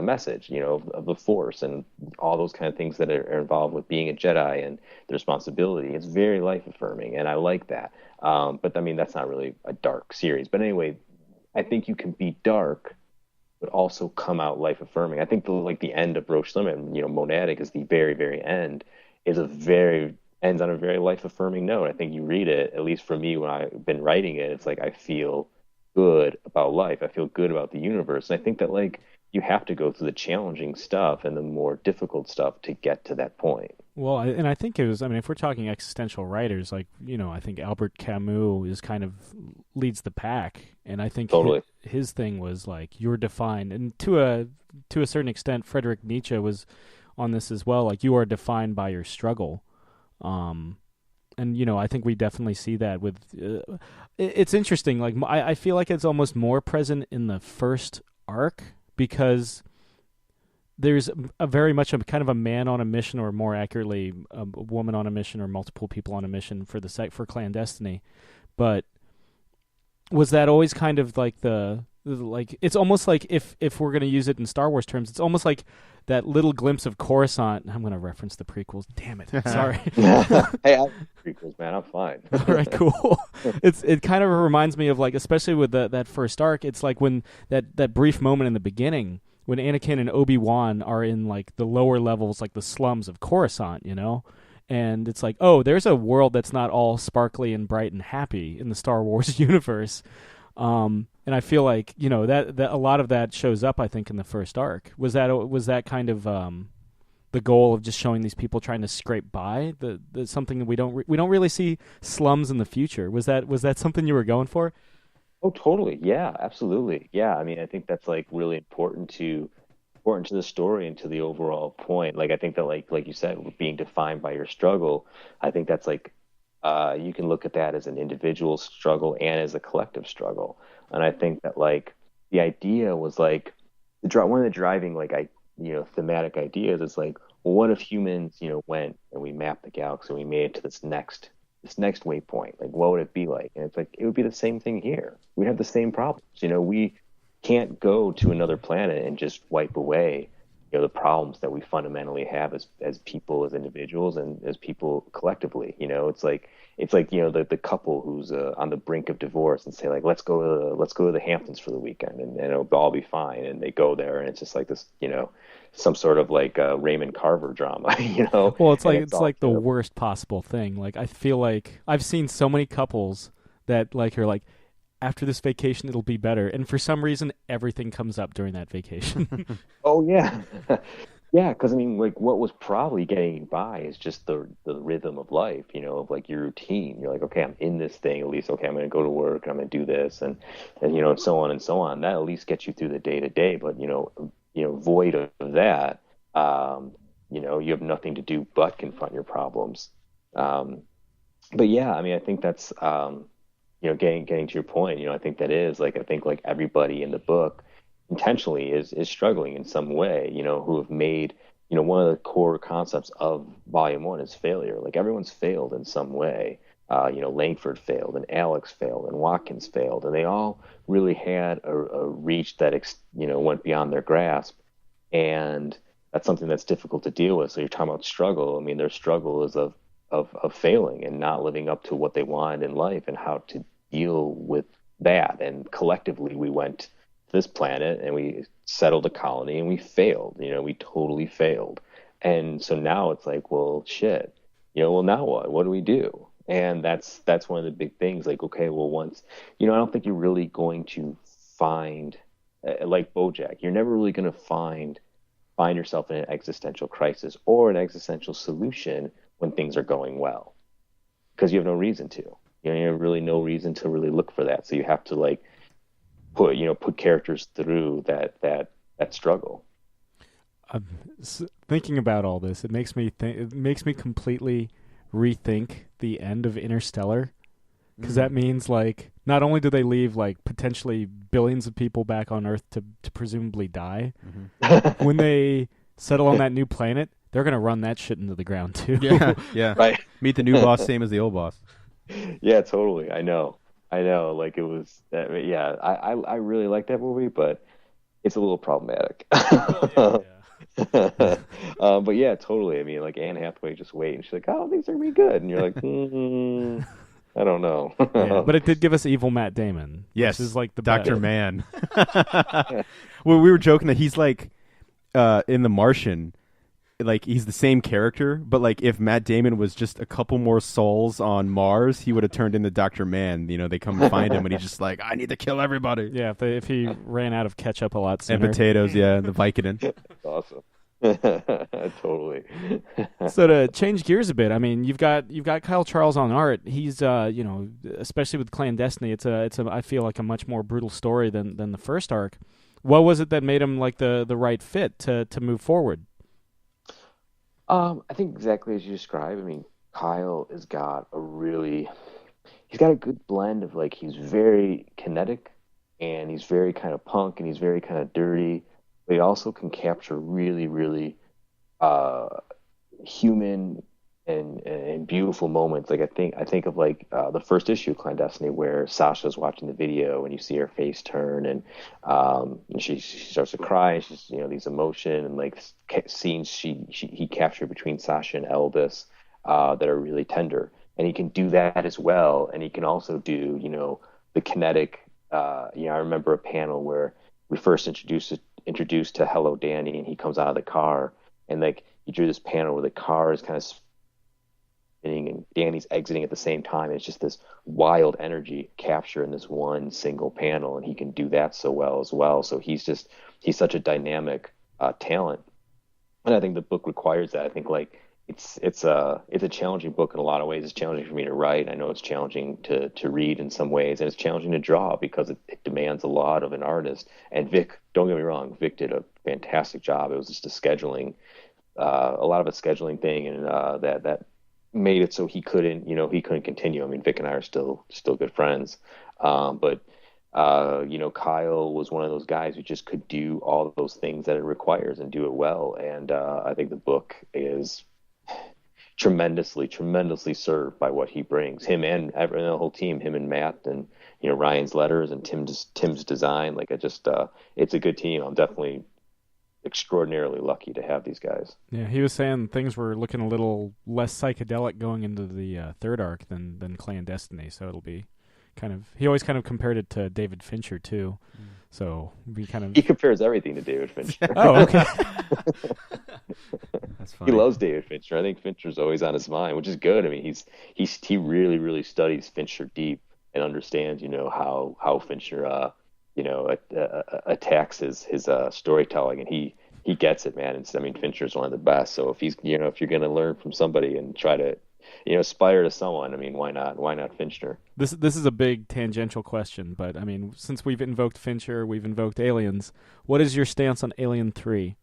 message, of the Force and all those kind of things that are involved with being a Jedi and the responsibility. It's very life affirming, and I like that. But I mean, that's not really a dark series. But anyway, I think you can be dark, but also come out life affirming. I think the end of Roche Limit, Monadic is the very, very end, ends on a very life affirming note. I think you read it, at least for me when I've been writing it, it's like I feel good about life. I feel good about the universe. And I think that like you have to go through the challenging stuff and the more difficult stuff to get to that point. Well, and I think it was, I mean, if we're talking existential writers, like, I think Albert Camus is kind of leads the pack. And I think totally. his thing was like, you're defined. And to a certain extent, Friedrich Nietzsche was on this as well. Like, you are defined by your struggle. And, I think we definitely see that with, it's interesting. Like, I feel like it's almost more present in the first arc, because there's a very much a kind of a man on a mission, or more accurately, a woman on a mission, or multiple people on a mission for for Clandestiny. But was that always kind of like it's almost like if we're going to use it in Star Wars terms, it's almost like that little glimpse of Coruscant. I'm going to reference the prequels. Damn it. Sorry. Hey, I like prequels, man. I'm fine. All right, cool. It kind of reminds me of like, especially with that first arc, it's like when that brief moment in the beginning when Anakin and Obi-Wan are in like the lower levels, like the slums of Coruscant, you know? And it's like, oh, there's a world that's not all sparkly and bright and happy in the Star Wars universe. And I feel like, you know, that a lot of that shows up, I think, in the first arc. Was that kind of the goal of just showing these people trying to scrape by? The something that we don't really see slums in the future. Was that something you were going for? Oh, totally. Yeah, absolutely. Yeah, I mean, I think that's like really important to the story and to the overall point. Like, I think that like you said, being defined by your struggle, I think that's like you can look at that as an individual struggle and as a collective struggle. And I think that like the idea was like one of the driving thematic ideas is like, well, what if humans went and we mapped the galaxy and we made it to this next waypoint? Like, what would it be like? And it's like, it would be the same thing here. We'd have the same problems. We can't go to another planet and just wipe away the problems that we fundamentally have as people, as individuals, and as people collectively. It's like the couple who's on the brink of divorce and say like, let's go to the Hamptons for the weekend and it'll all be fine, and they go there and it's just like this some sort of like Raymond Carver drama. Well, it's like the worst possible thing. Like, I feel like I've seen so many couples that like are like, after this vacation it'll be better, and for some reason everything comes up during that vacation. Oh yeah. Yeah, because I mean, like, what was probably getting by is just the rhythm of life, of like your routine. You're like, okay, I'm in this thing at least. Okay, I'm going to go to work and I'm going to do this, and so on and so on. That at least gets you through the day to day. But void of that, you have nothing to do but confront your problems. But yeah, I mean, I think that's getting to your point. I think that is like, I think like everybody in the book intentionally is struggling in some way, who have made, one of the core concepts of volume 1 is failure. Like, everyone's failed in some way. Langford failed, and Alex failed, and Watkins failed, and they all really had a reach that went beyond their grasp, and that's something that's difficult to deal with. So you're talking about struggle. I mean, their struggle is of failing and not living up to what they wanted in life, and how to deal with that. And collectively, we went to this planet and we settled a colony and we failed. We totally failed. And so now it's like, well, shit. Well, now what? What do we do? And that's one of the big things. Like, okay, well, once I don't think you're really going to find like BoJack. You're never really going to find yourself in an existential crisis or an existential solution when things are going well, because you have no reason to. You have really no reason to really look for that. So you have to like put characters through that struggle. Thinking about all this, it makes me completely rethink the end of Interstellar, because that means like not only do they leave like potentially billions of people back on Earth to presumably die, when they settle on that new planet, they're gonna run that shit into the ground too. Yeah. Right. Meet the new boss, same as the old boss. Yeah, totally. I know. Like, it was. Yeah, I really like that movie, but it's a little problematic. But yeah, totally. I mean, like, Anne Hathaway just wait, and she's like, "Oh, things are gonna be good," and you're like, I don't know. Yeah, but it did give us evil Matt Damon. Yes, which is like the Dr. best. Man. Well, we were joking that he's like in The Martian. Like, he's the same character, but like if Matt Damon was just a couple more souls on Mars, he would have turned into Dr. Man. They come and find him, and he's just like, I need to kill everybody. Yeah, if he ran out of ketchup a lot sooner. And potatoes, yeah, the Vicodin. That's awesome. Totally. So to change gears a bit, I mean, you've got Kyle Charles on art. He's especially with Clandestiny, it's a I feel like a much more brutal story than the first arc. What was it that made him like the right fit to move forward? I think exactly as you described. I mean, Kyle he's got a good blend of like, he's very kinetic and he's very kind of punk and he's very kind of dirty, but he also can capture really, really human and beautiful moments. Like, I think of like the first issue of Clandestiny, where Sasha's watching the video and you see her face turn, and she starts to cry, and she's these emotion and like scenes he captured between Sasha and Elvis that are really tender, and he can do that as well. And he can also do the kinetic. I remember a panel where we first introduced introduced to Hello Danny, and he comes out of the car, and like he drew this panel where the car is kind of spinning and Danny's exiting at the same time. It's just this wild energy capture in this one single panel, and he can do that so well as well. So he's such a dynamic talent, and I think the book requires that. I think like it's a challenging book in a lot of ways. It's challenging for me to write. I know it's challenging to read in some ways, and it's challenging to draw because it demands a lot of an artist. And Vic, don't get me wrong, Vic did a fantastic job. It was just a scheduling, a lot of a scheduling thing, and that made it so he couldn't continue. I mean, Vic and I are still good friends, but Kyle was one of those guys who just could do all of those things that it requires and do it well. And I think the book is tremendously served by what he brings. Him and the whole team, him and Matt, and Ryan's letters and Tim's design. Like it's a good team. I'm definitely extraordinarily lucky to have these guys. Yeah, he was saying things were looking a little less psychedelic going into the third arc than Clandestiny. So it'll be he always kind of compared it to David Fincher too. So he compares everything to David Fincher. Oh, okay. That's funny. He loves David Fincher. I think Fincher's always on his mind, which is good. I mean, he really, really studies Fincher deep and understands, how Fincher, attacks his storytelling, and he gets it, man. Fincher's one of the best. So if if you're going to learn from somebody and try to, aspire to someone, I mean, why not Fincher? This is a big tangential question, but I mean, since we've invoked Fincher, we've invoked Aliens. What is your stance on Alien 3?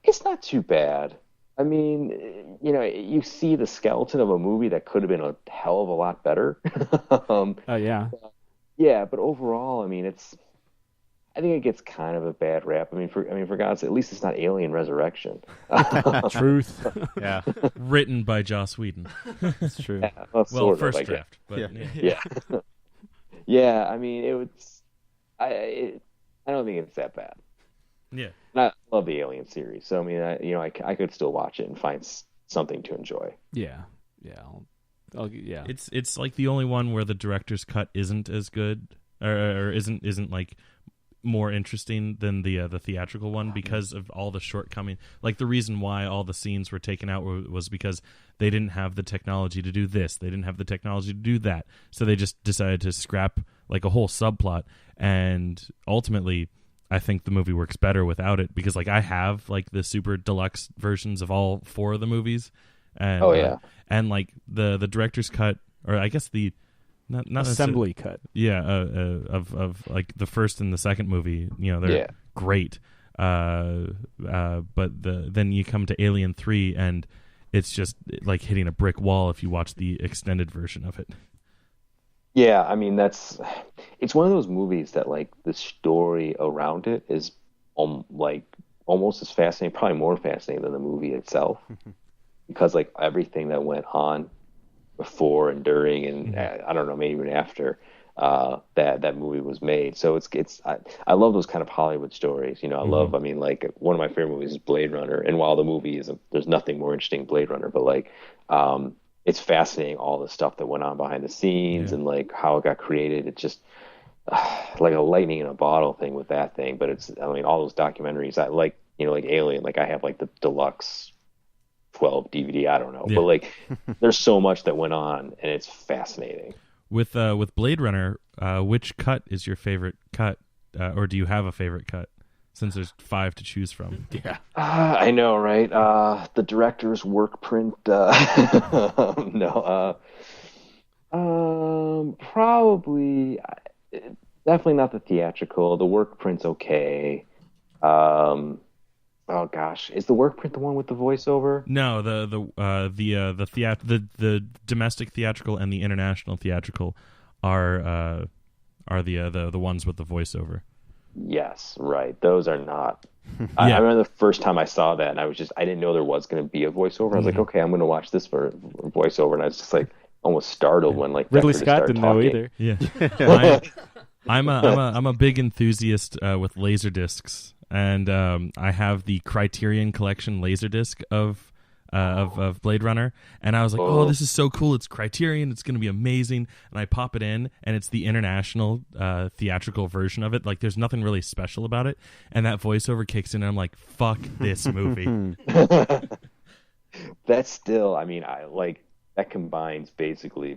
It's not too bad. I mean, you see the skeleton of a movie that could have been a hell of a lot better. Yeah. Yeah, but overall, I mean, I think it gets kind of a bad rap. For God's sake, at least it's not Alien Resurrection. Truth. Yeah. Written by Joss Whedon. That's true. Yeah, first draft. But yeah. Yeah, I mean, I don't think it's that bad. Yeah. And I love the Alien series, so I mean, I could still watch it and find something to enjoy. Yeah. Yeah. It's like the only one where the director's cut isn't as good, or isn't like more interesting than the theatrical one because of all the shortcomings. Like the reason why all the scenes were taken out was because they didn't have the technology to do this, they didn't have the technology to do that, so they just decided to scrap like a whole subplot. And ultimately, I think the movie works better without it, because like I have like the super deluxe versions of all 4 of the movies, and and like the director's cut, or I guess the not assembly cut, of like the first and the second movie, they're great, but then you come to Alien 3 and it's just like hitting a brick wall if you watch the extended version of it. Yeah, I mean, it's one of those movies that like the story around it is like almost as fascinating, probably more fascinating than the movie itself, because like everything that went on before and during and I don't know, maybe even after that movie was made. So I love those kind of Hollywood stories. I love, I mean, like one of my favorite movies is Blade Runner, and while the movie there's nothing more interesting than Blade Runner, but like it's fascinating all the stuff that went on behind the scenes and like how it got created. It's just like a lightning in a bottle thing with that thing. But all those documentaries, I like, like Alien, like I have like the deluxe 12 DVD, I don't know. But like there's so much that went on and it's fascinating. With Blade Runner, which cut is your favorite cut? Or do you have a favorite cut? Since there's 5 to choose from. Yeah. I know, right? The director's work print. No. Probably, definitely not the theatrical. The work print's okay. Oh gosh, is the work print the one with the voiceover? No, the domestic theatrical and the international theatrical are the ones with the voiceover. Yes, right. Those are not. I remember the first time I saw that, and I didn't know there was going to be a voiceover. I was like, okay, I'm going to watch this for voiceover, and I was just like almost startled when like Ridley Scott didn't know either. Yeah, I'm a big enthusiast with Laserdiscs, and I have the Criterion Collection Laserdisc of of Blade Runner, and I was like, oh, this is so cool. It's Criterion. It's going to be amazing. And I pop it in, and it's the international theatrical version of it. Like, there's nothing really special about it. And that voiceover kicks in, and I'm like, fuck this movie. That's still, I memean, that combines basically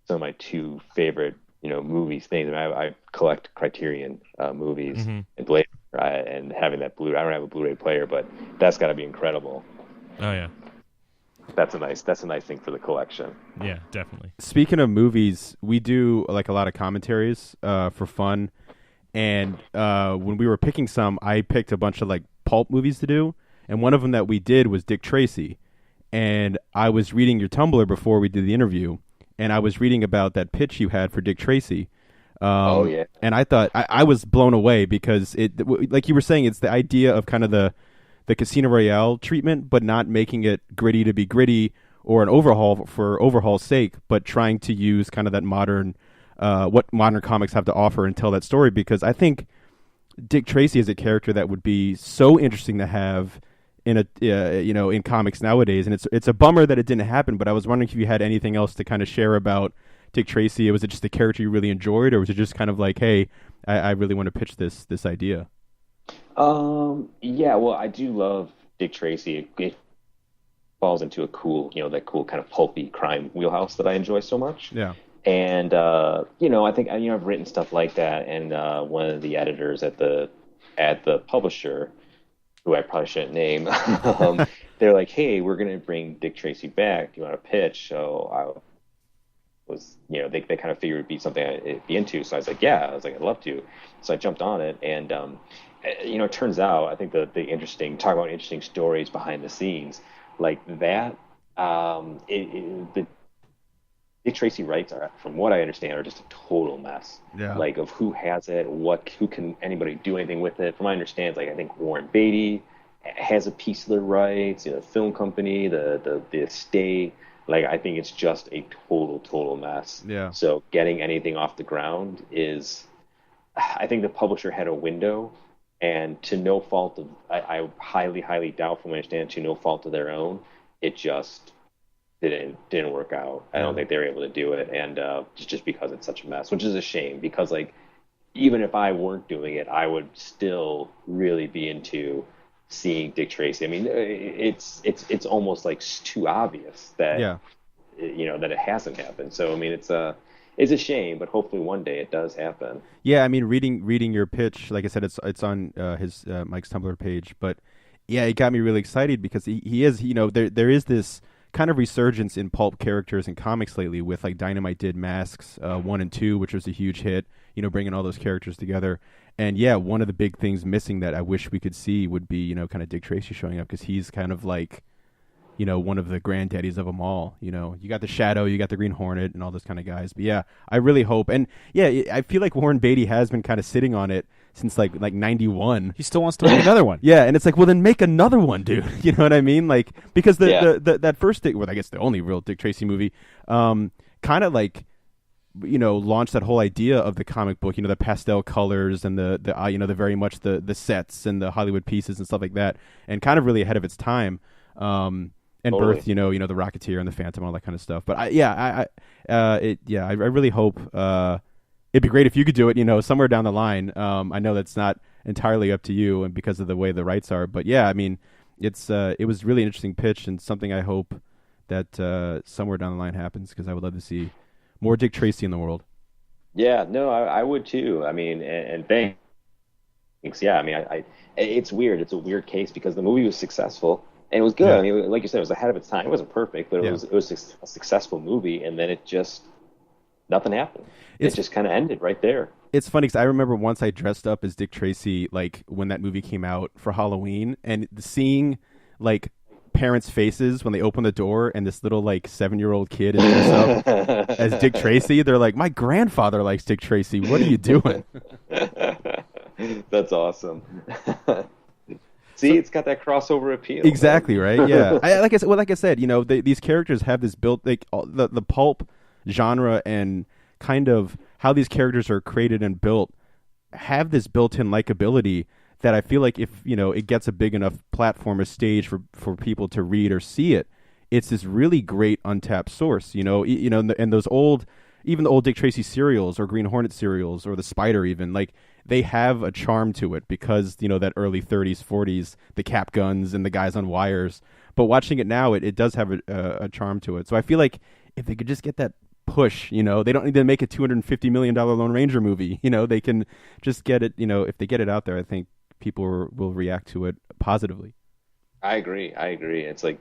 some of my two favorite, movies things. I mean, I collect Criterion movies and Blade, and having that Blu-ray. I don't have a Blu-ray player, but that's got to be incredible. Oh yeah. That's a nice thing for the collection. Yeah, definitely. Speaking of movies, we do like a lot of commentaries for fun, and when we were picking some, I picked a bunch of like pulp movies to do, and one of them that we did was Dick Tracy. And I was reading your Tumblr before we did the interview, and I was reading about that pitch you had for Dick Tracy. Oh yeah. And I thought I was blown away because like you were saying, it's the idea of kind of the Casino Royale treatment, but not making it gritty to be gritty or an overhaul for overhaul's sake, but trying to use kind of that modern, what modern comics have to offer and tell that story. Because I think Dick Tracy is a character that would be so interesting to have in in comics nowadays, and it's a bummer that it didn't happen. But I was wondering if you had anything else to kind of share about Dick Tracy. Was it just a character you really enjoyed, or was it just kind of like, hey, I really want to pitch this idea? Yeah, well, I do love Dick Tracy. It falls into a cool, that cool kind of pulpy crime wheelhouse that I enjoy so much. Yeah. And I think I've written stuff like that, and one of the editors at the publisher, who I probably shouldn't name, they're like, "Hey, we're gonna bring Dick Tracy back. Do you want to pitch?" So I was, they kind of figured it'd be something I'd be into. So I was like, "Yeah," I was like, "I'd love to." So I jumped on it, and it turns out, I think talk about interesting stories behind the scenes like that. The Dick Tracy rights are, from what I understand, are just a total mess. Yeah. Like of who has it, who can anybody do anything with it. From my understanding, like I think Warren Beatty has a piece of the rights, the film company, the estate. Like I think it's just a total mess. Yeah. So getting anything off the ground is, I think the publisher had a window, and to no fault of, I highly doubt, from my understanding, to no fault of their own, it just didn't work out. I don't think they were able to do it, and just because it's such a mess, which is a shame, because like even if I weren't doing it, I would still really be into seeing Dick Tracy. I mean, it's almost like too obvious that that it hasn't happened. So I mean, it's a shame, but hopefully one day it does happen. Yeah, I mean, reading your pitch, like I said, it's on his Mike's Tumblr page, but yeah, it got me really excited because he is, there is this kind of resurgence in pulp characters in comics lately with like Dynamite did Masks 1 and 2, which was a huge hit, bringing all those characters together. And yeah, one of the big things missing that I wish we could see would be, kind of Dick Tracy showing up, because he's kind of like, one of the granddaddies of them all. You got the Shadow, you got the Green Hornet, and all those kind of guys. But yeah, I really hope. And yeah, I feel like Warren Beatty has been kind of sitting on it since like 91. He still wants to make another one. Yeah, and it's like, well, then make another one, dude. You know what I mean? Like, because that first Dick, I guess the only real Dick Tracy movie, kind of like, launched that whole idea of the comic book, the pastel colors and the very much the sets and the Hollywood pieces and stuff like that, and kind of really ahead of its time. And totally. Birth, the Rocketeer and the Phantom, all that kind of stuff. But I really hope it'd be great if you could do it, somewhere down the line. I know that's not entirely up to you, and because of the way the rights are. But yeah, I mean, it was really interesting pitch, and something I hope that somewhere down the line happens, because I would love to see more Dick Tracy in the world. Yeah, no, I would too. I mean, and thanks. Yeah, I mean, it's weird. It's a weird case because the movie was successful. And it was good. Yeah. I mean, like you said, it was ahead of its time. It wasn't perfect, but it was a successful movie. And then nothing happened. It just kind of ended right there. It's funny because I remember once I dressed up as Dick Tracy, like when that movie came out for Halloween, and seeing like parents' faces when they open the door and this little like 7-year-old kid is dressed up as Dick Tracy. They're like, "My grandfather likes Dick Tracy. What are you doing?" That's awesome. See, it's got that crossover appeal. Exactly, right? Yeah. Like I said, these characters have this built, like the pulp genre and kind of how these characters are created and built have this built-in likability that I feel like if it gets a big enough platform or stage for people to read or see it, it's this really great untapped source. And those old, even the old Dick Tracy serials or Green Hornet serials or the Spider even, like they have a charm to it because that early 30s, 40s, the cap guns and the guys on wires. But watching it now, it does have a charm to it. So I feel like if they could just get that push, they don't need to make a $250 million Lone Ranger movie. They can just get it. If they get it out there, I think people will react to it positively. I agree. It's like,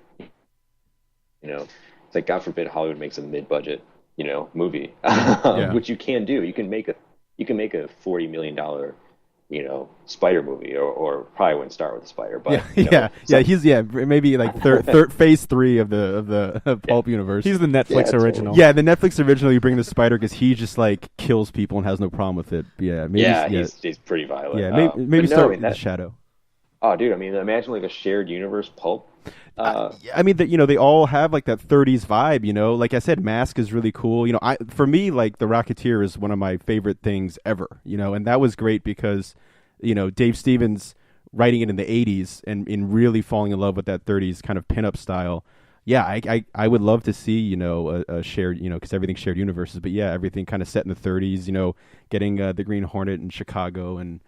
God forbid Hollywood makes a mid-budget, movie, which you can do. You can make a $40 million, Spider movie, or probably wouldn't start with the Spider, but he's maybe like third phase 3 of the pulp universe. He's the Netflix original. Totally. Yeah, the Netflix original. You bring the Spider because he just like kills people and has no problem with it. He's pretty violent. Yeah, maybe start with the Shadow. Oh, dude, I mean, imagine like a shared universe pulp. I mean, they all have like that 30s vibe, Like I said, Mask is really cool. For me, like The Rocketeer is one of my favorite things ever, and that was great because, Dave Stevens writing it in the 80s and really falling in love with that 30s kind of pinup style. Yeah, I would love to see, a shared, because everything's shared universes, but yeah, everything kind of set in the 30s, getting the Green Hornet in Chicago and,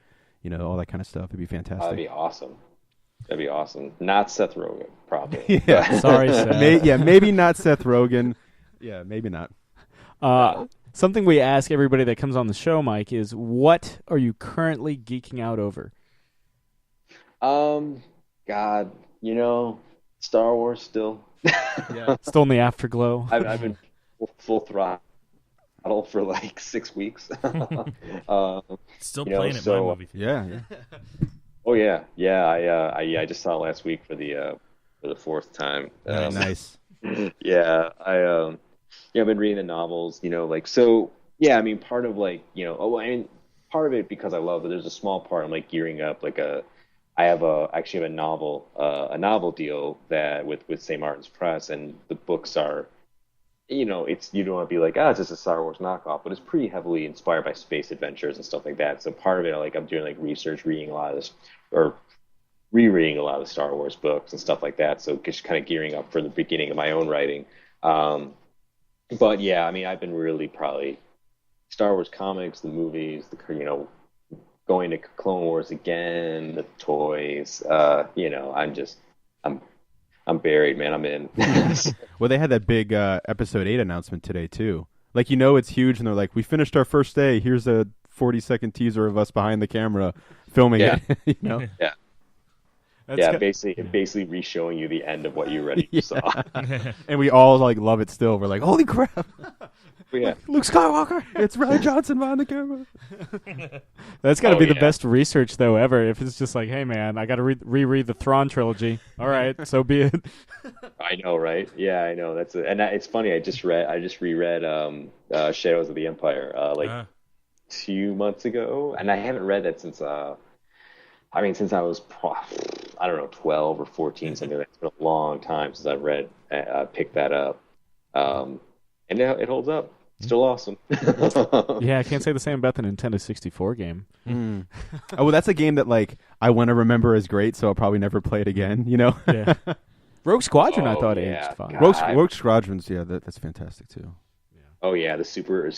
all that kind of stuff. It'd be fantastic. That'd be awesome. Not Seth Rogen, probably. Yeah. Sorry, Seth. Maybe not Seth Rogen. Yeah, maybe not. Something we ask everybody that comes on the show, Mike, is what are you currently geeking out over? God, Star Wars still. Yeah, still in the afterglow. I've been full throttle for like 6 weeks. Still playing at my movie theater. Yeah. Oh yeah. I just saw it last week for the 4th time. Nice. Yeah, I've been reading the novels. I mean, part of part of it because I love it. There's a small part I'm like gearing up. I actually have a novel deal that with St. Martin's Press, and the books are, it's, you don't want to be like, it's just a Star Wars knockoff, but it's pretty heavily inspired by space adventures and stuff like that. So part of it, I'm doing research, reading a lot of this, or rereading a lot of the Star Wars books and stuff like that. So just kind of gearing up for the beginning of my own writing. But yeah, I mean, I've been really probably Star Wars comics, the movies, going to Clone Wars again, the toys. I'm buried, man. I'm in. Well, they had that big episode 8 announcement today too. It's huge, and they're like, "We finished our first day. Here's a 40-second teaser of us behind the camera filming it." Yeah. Basically re-showing you the end of what you already saw. And we all love it still. We're like, "Holy crap!" Yeah. Luke Skywalker. It's Ryan Johnson behind the camera. That's got to be the best research though ever. If it's just like, hey man, I got to reread the Thrawn trilogy. All right, so be it. I know, right? Yeah, I know. It's funny. I just reread Shadows of the Empire 2 months ago, and I haven't read that since since I was 12 or 14, something like that. It's been a long time since I've picked that up, and it holds up. Still awesome. Yeah, I can't say the same about the Nintendo 64 game. Mm. Oh, well, that's a game that I want to remember as great, so I'll probably never play it again. Yeah. Rogue Squadron, I thought aged fine. Rogue Squadron's that's fantastic too. Yeah. Oh yeah, the Super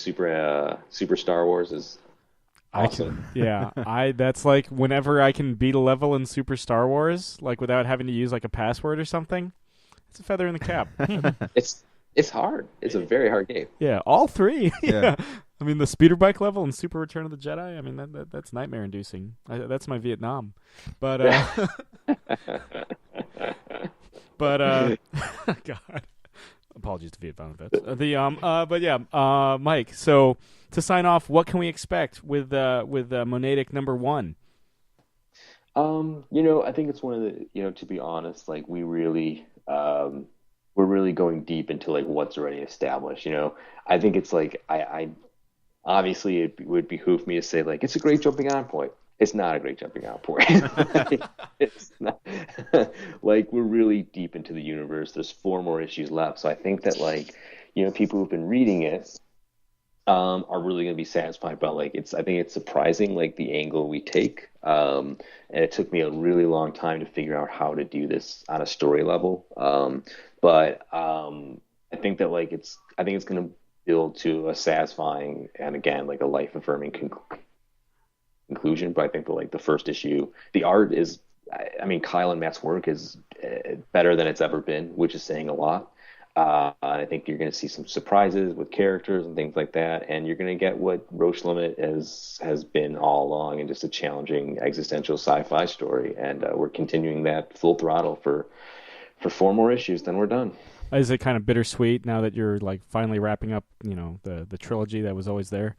Star Wars is awesome. That's like whenever I can beat a level in Super Star Wars, without having to use a password or something, it's a feather in the cap. It's hard. It's a very hard game. Yeah, all 3. Yeah. I mean, the speeder bike level in Super Return of the Jedi, I mean, that's nightmare-inducing. That's my Vietnam. But, God. Apologies to Vietnam vets. Mike, so to sign off, what can we expect with Monadic #1? I think it's one of the, to be honest, we really... we're really going deep into what's already established. I think it's I obviously it would behoove me to say it's a great jumping on point. It's not a great jumping on point. It's not. We're really deep into the universe. There's 4 more issues left, so I think that people who've been reading it are really going to be satisfied. But like I think it's surprising like the angle we take. And it took me a really long time to figure out how to do this on a story level. But I think that like I think it's going to build to a satisfying and again like a life affirming conclusion. But I think that like the first issue, the art is, I mean, Kyle and Matt's work is better than it's ever been, which is saying a lot. And I think you're going to see some surprises with characters and things like that, and you're going to get what Roche Limit has been all along, and just a challenging existential sci-fi story. And we're continuing that full throttle for 4 more issues, then we're done. Is it kind of bittersweet now that you're like finally wrapping up, the trilogy that was always there?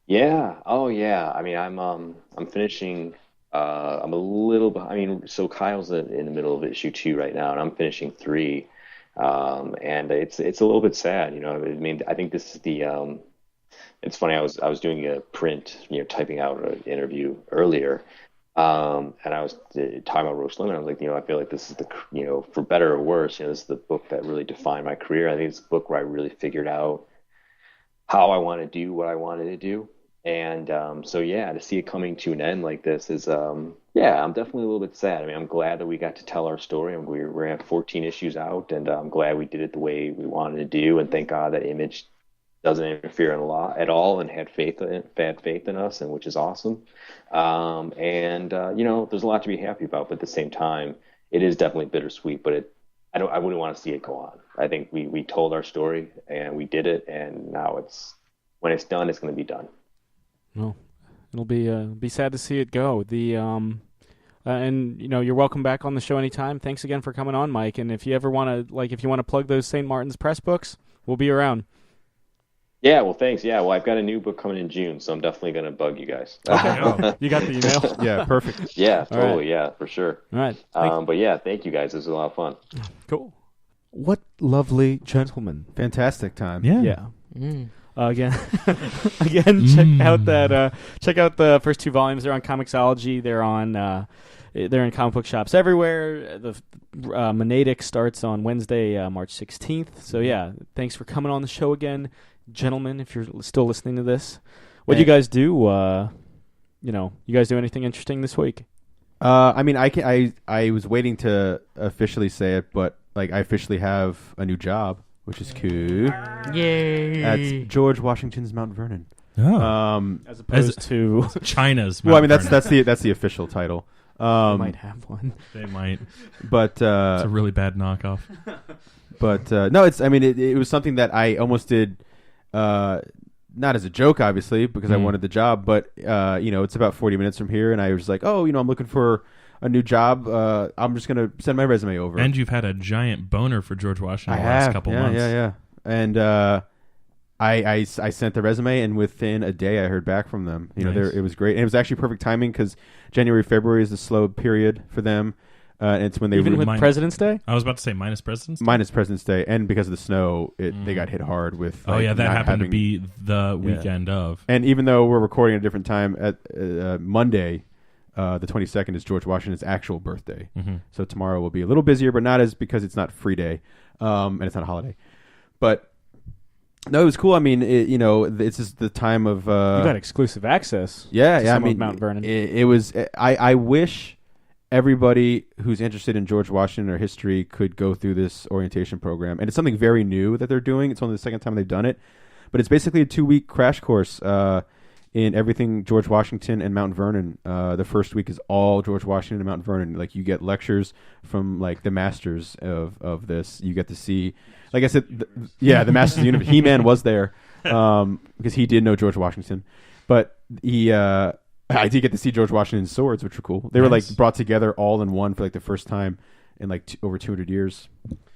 Yeah. Oh yeah. I mean, I'm finishing. I'm a little. I mean, so Kyle's in the middle of issue 2 right now, and I'm finishing 3. And it's a little bit sad, I mean, I think this is the, it's funny. I was doing a print, typing out an interview earlier. And I was talking about Roche Limit. I was like, I feel like this is the, for better or worse, this is the book that really defined my career. I think it's a book where I really figured out how I want to do what I wanted to do. And so yeah, to see it coming to an end like this is yeah, I'm definitely a little bit sad. I mean, I'm glad that we got to tell our story, and we're gonna have 14 issues out, and I'm glad we did it the way we wanted to do. And thank God that Image doesn't interfere at all, and had faith in us, and which is awesome. And there's a lot to be happy about, but at the same time, it is definitely bittersweet. But I wouldn't want to see it go on. I think we told our story and we did it, and now when it's done, it's going to be done. Well, it'll be sad to see it go. And you're welcome back on the show anytime. Thanks again for coming on, Mike. And if you ever want to plug those St. Martin's Press books, we'll be around. Yeah, well, thanks. Yeah, well, I've got a new book coming in June, so I'm definitely going to bug you guys. Okay. You got the email? Yeah, perfect. Yeah, totally. Right. Yeah, for sure. All right. But yeah, thank you guys. This was a lot of fun. Cool. What lovely gentlemen. Fantastic time. Yeah. Again, check out the first 2 volumes. They're on Comixology. They're in comic book shops everywhere. The Monadic starts on Wednesday, March 16th. So yeah, thanks for coming on the show again, gentlemen. If you're still listening to this, what do you guys do? You guys do anything interesting this week? I mean, I was waiting to officially say it, but like I officially have a new job, which is cool. Yay! At George Washington's Mount Vernon. Oh. As opposed to China's. Well, I mean that's the official title. They might have one. They might. But it's a really bad knockoff. But no, it was something that I almost did, not as a joke, obviously, because I wanted the job. But it's about 40 minutes from here, and I was like, I'm looking for a new job. I'm just gonna send my resume over. And you've had a giant boner for George Washington the last couple months. Yeah. And I sent the resume, and within a day I heard back from them. Nice. It was great, and it was actually perfect timing because January, February is the slow period for them. And it's when they with President's Day. I was about to say minus President's Day. Minus President's Day, and because of the snow, they got hit hard with. That happened to be the weekend of. And even though we're recording at a different time, at Monday, the 22nd is George Washington's actual birthday. Mm-hmm. So tomorrow will be a little busier, but not as because it's not free day, and it's not a holiday. But no, it was cool. I mean, it's just the time of. You got exclusive access. Yeah. I mean, mean, Mount Vernon. It was. I wish everybody who's interested in George Washington or history could go through this orientation program. And it's something very new that they're doing. It's only the second time they've done it. But it's basically a 2-week crash course in everything George Washington and Mount Vernon. The first week is all George Washington and Mount Vernon. Like, you get lectures from, like, the masters of this. You get to see, like I said, the masters of the universe. He-Man was there because he did know George Washington. But I did get to see George Washington's swords, which were cool. They were like brought together all in one for like the first time in like over 200 years.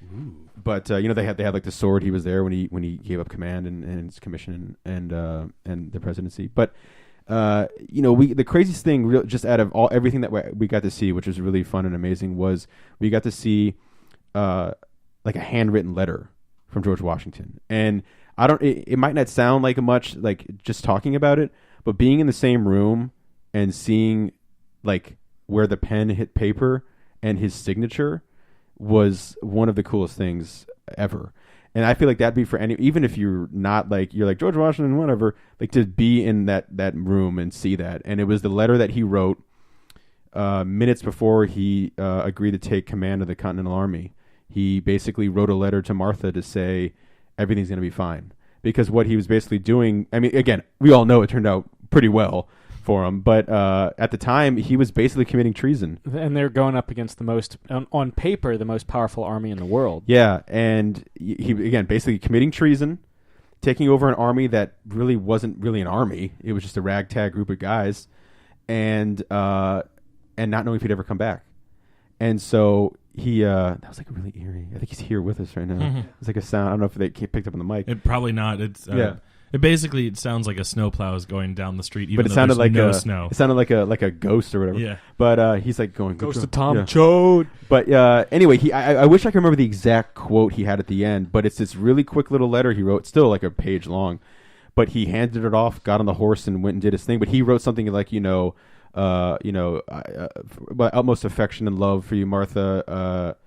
Ooh. But they had like the sword. He was there when he gave up command and his commission and the presidency. But the craziest thing, just out of everything that we got to see, which was really fun and amazing, was we got to see like a handwritten letter from George Washington. And it might not sound like much, like just talking about it, but being in the same room and seeing like where the pen hit paper and his signature was one of the coolest things ever. And I feel like that'd be for any, even if you're not like, you're like George Washington, whatever, like to be in that room and see that. And it was the letter that he wrote minutes before he agreed to take command of the Continental Army. He basically wrote a letter to Martha to say everything's going to be fine. Because what he was basically doing, I mean, again, we all know it turned out pretty well for him, but at the time, he was basically committing treason. And they're going up against the most, on paper, the most powerful army in the world. Yeah, and he, again, basically committing treason, taking over an army that really wasn't really an army. It was just a ragtag group of guys, and not knowing if he'd ever come back. And so he, that was like really eerie. I think he's here with us right now. Mm-hmm. It's like a sound. I don't know if they picked up on the mic. It probably not. It's yeah. It sounds like a snowplow is going down the street, even but it though sounded there's like no snow. It sounded like a ghost or whatever. Yeah. But he's like going Ghost of Tom Chode. But anyway, I wish I could remember the exact quote he had at the end. But it's this really quick little letter he wrote, still like a page long. But he handed it off, got on the horse, and went and did his thing. But he wrote something like, my utmost affection and love for you, Martha.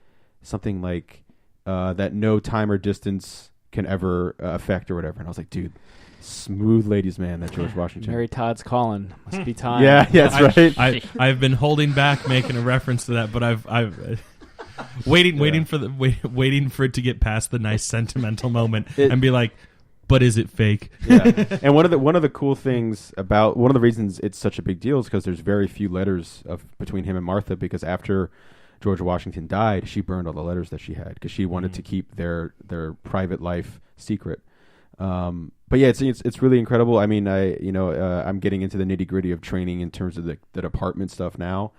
Something like that no time or distance can ever affect or whatever. And I was like, dude, smooth ladies man, that George Washington. Mary Todd's calling. Must be time. Yeah, that's right. I've been holding back making a reference to that, but I've waiting for it to get past the nice sentimental moment and be like, but is it fake? Yeah. And one of the cool things about, one of the reasons it's such a big deal is because there's very few letters between him and Martha, because after George Washington died, she burned all the letters that she had because she wanted to keep their private life secret. But yeah, it's really incredible. I mean, I'm getting into the nitty gritty of training in terms of the department stuff now.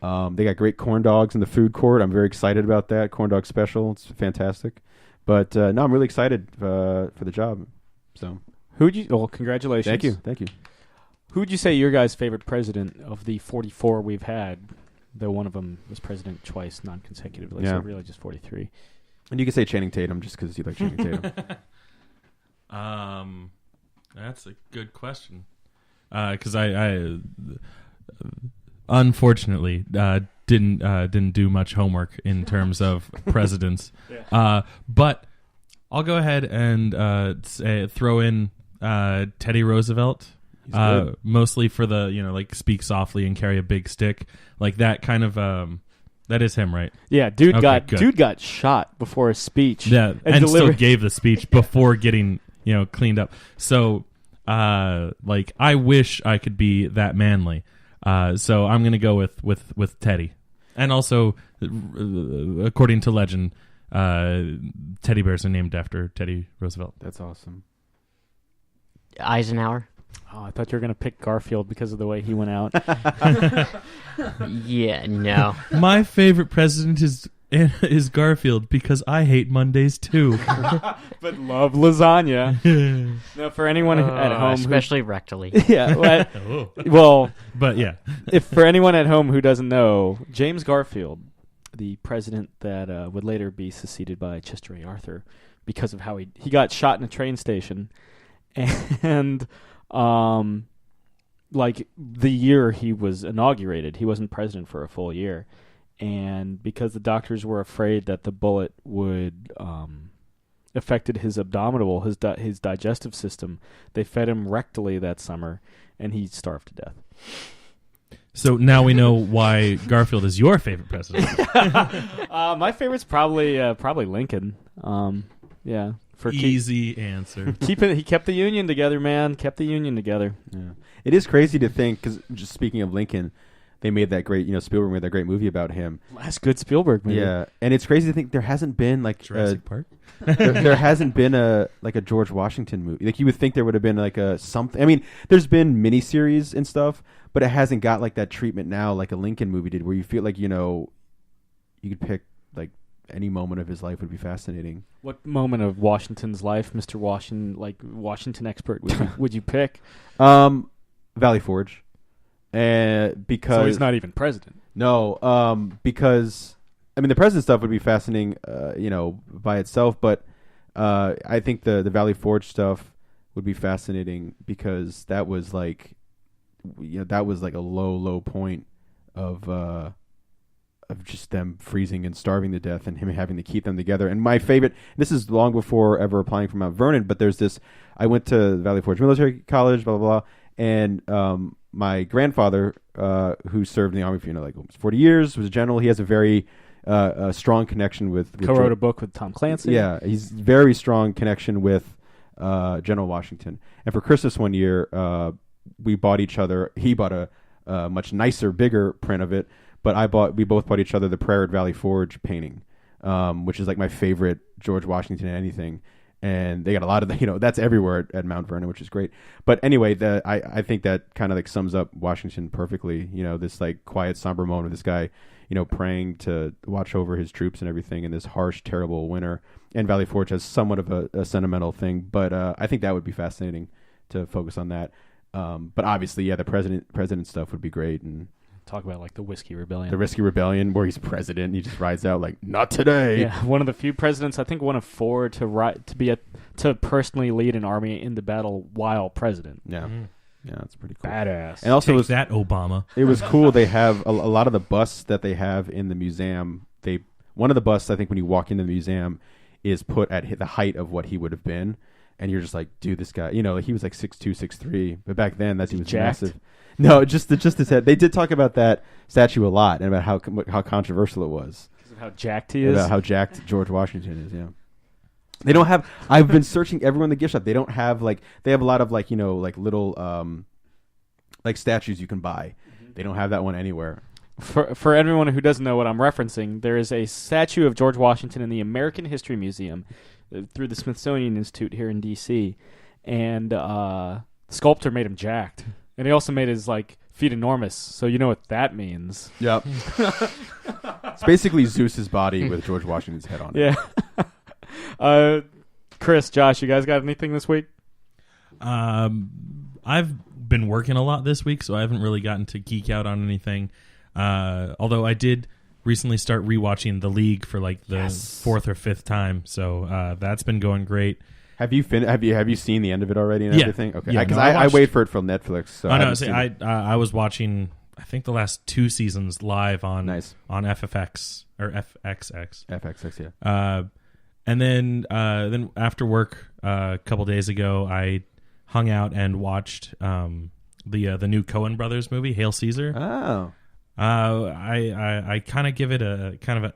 They got great corn dogs in the food court. I'm very excited about that corn dog special. It's fantastic. But no, I'm really excited for the job. So, congratulations. Thank you. Who would you say your guys' favorite president of the 44 we've had? Though one of them was president twice, non-consecutively, so really just 43. And you can say Channing Tatum just because you like Channing Tatum. That's a good question. Because I unfortunately didn't do much homework in terms of presidents. Yeah. But I'll go ahead and throw in Teddy Roosevelt. Mostly for the speak softly and carry a big stick, like that kind of that is him, right? Yeah, dude got shot before his speech. Yeah, and still gave the speech before getting cleaned up. So I wish I could be that manly. So I'm gonna go with Teddy, and also according to legend, teddy bears are named after Teddy Roosevelt. That's awesome. Eisenhower. Oh, I thought you were going to pick Garfield because of the way he went out. Yeah, no. My favorite president is Garfield because I hate Mondays too. But love lasagna. No, for anyone at home, especially rectally. Yeah. Well, but yeah. If for anyone at home who doesn't know, James Garfield, the president that would later be succeeded by Chester A. Arthur because of how he got shot in a train station, and like the year he was inaugurated, he wasn't president for a full year, and because the doctors were afraid that the bullet would affected his abdominal, his digestive system, they fed him rectally that summer, and he starved to death. So now we know why Garfield is your favorite president. My favorite's probably Lincoln. Yeah. Easy answer. He kept the Union together, man. Kept the Union together. Yeah. It is crazy to think, because just speaking of Lincoln, they made that great, Spielberg made that great movie about him. Last good Spielberg movie. Yeah, and it's crazy to think there hasn't been like Jurassic Park. there hasn't been a George Washington movie. Like you would think there would have been like a something. I mean, there's been miniseries and stuff, but it hasn't got like that treatment now, like a Lincoln movie did, where you feel like you could pick like any moment of his life would be fascinating. What moment of Washington's life, Mr. Washington expert, would you pick? Valley Forge. Because so he's not even president. No, because I mean the president stuff would be fascinating, by itself. But I think the Valley Forge stuff would be fascinating because that was like, that was like a low point of of just them freezing and starving to death and him having to keep them together. And my favorite, this is long before ever applying for Mount Vernon, but there's this, I went to Valley Forge Military College, blah, blah, blah. And my grandfather, who served in the Army for like almost 40 years, was a general. He has a very strong connection with co-wrote a book with Tom Clancy. Yeah, he's very strong connection with General Washington. And for Christmas one year, we bought each other. He bought a much nicer, bigger print of it, but we both bought each other the Prayer at Valley Forge painting, which is like my favorite George Washington anything. And they got a lot of that's everywhere at Mount Vernon, which is great. But anyway, I think that kind of like sums up Washington perfectly. This like quiet, somber moment of this guy, praying to watch over his troops and everything in this harsh, terrible winter. And Valley Forge has somewhat of a sentimental thing, but I think that would be fascinating to focus on that. But obviously, yeah, the president stuff would be great. And talk about like the Whiskey Rebellion. The Whiskey Rebellion, where he's president, and he just rides out like, "Not today." Yeah, one of the few presidents, I think, one of four to personally lead an army into battle while president. Yeah, yeah, that's pretty cool. Badass. And also, that Obama. It was cool. They have a lot of the busts that they have in the museum. One of the busts, I think, when you walk into the museum, is put at the height of what he would have been, and you're just like, dude, this guy, he was like 6'2", 6'3", but back then he was jacked. massive. No, just his head. They did talk about that statue a lot and about how controversial it was. Because of how jacked he is? About how jacked George Washington is, yeah. They don't have... I've been searching everywhere in the gift shop. They don't have, like... They have a lot of, like, like little, like, statues you can buy. Mm-hmm. They don't have that one anywhere. For everyone who doesn't know what I'm referencing, there is a statue of George Washington in the American History Museum through the Smithsonian Institute here in D.C. And the sculptor made him jacked. And he also made his feet enormous, so you know what that means. Yep. It's basically Zeus's body with George Washington's head on it. Yeah. Chris, Josh, you guys got anything this week? I've been working a lot this week, so I haven't really gotten to geek out on anything. Although I did recently start rewatching The League for the fourth or fifth time, so that's been going great. Have you have you seen the end of it already and everything? Okay, yeah, because I wait for it from Netflix. So I was watching, I think, the last two seasons live on FFX or FXX. FXX, yeah. And then after work a couple days ago, I hung out and watched the new Coen Brothers movie, Hail Caesar. Oh. I kind of give it a kind of a.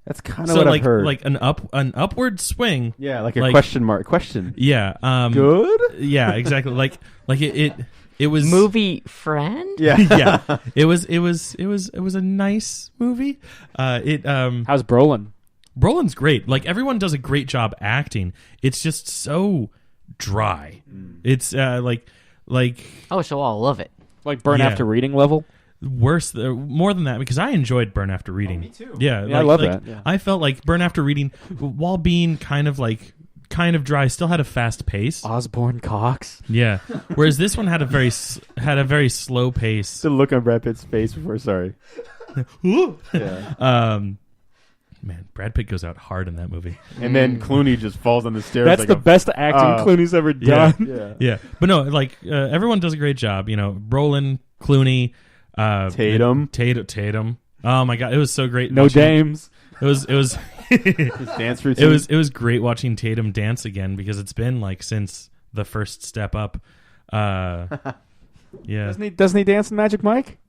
That's kind of what I've heard. Like an upward swing. Yeah, like a question mark. Question. Yeah. Good? Yeah, exactly. like it was movie friend? Yeah. Yeah. It was a nice movie. How's Brolin? Brolin's great. Like, everyone does a great job acting. It's just so dry. It's Oh, so I'll love it. Like Burn After Reading level? Worse, more than that, because I enjoyed Burn After Reading. Oh, me too. Yeah, I love that. Yeah. I felt like Burn After Reading, while being kind of dry, still had a fast pace. Osborne Cox. Yeah, whereas this one had a very slow pace. The look on Brad Pitt's face before. Sorry. Yeah. Man, Brad Pitt goes out hard in that movie. And then Clooney just falls on the stairs. That's the best acting Clooney's ever done. Yeah. But no, everyone does a great job. Brolin, Clooney, Tatum. Oh my God, it was so great. No James. It was his dance routine. It was great watching Tatum dance again, because it's been since the first Step Up. Yeah. Doesn't he dance in Magic Mike?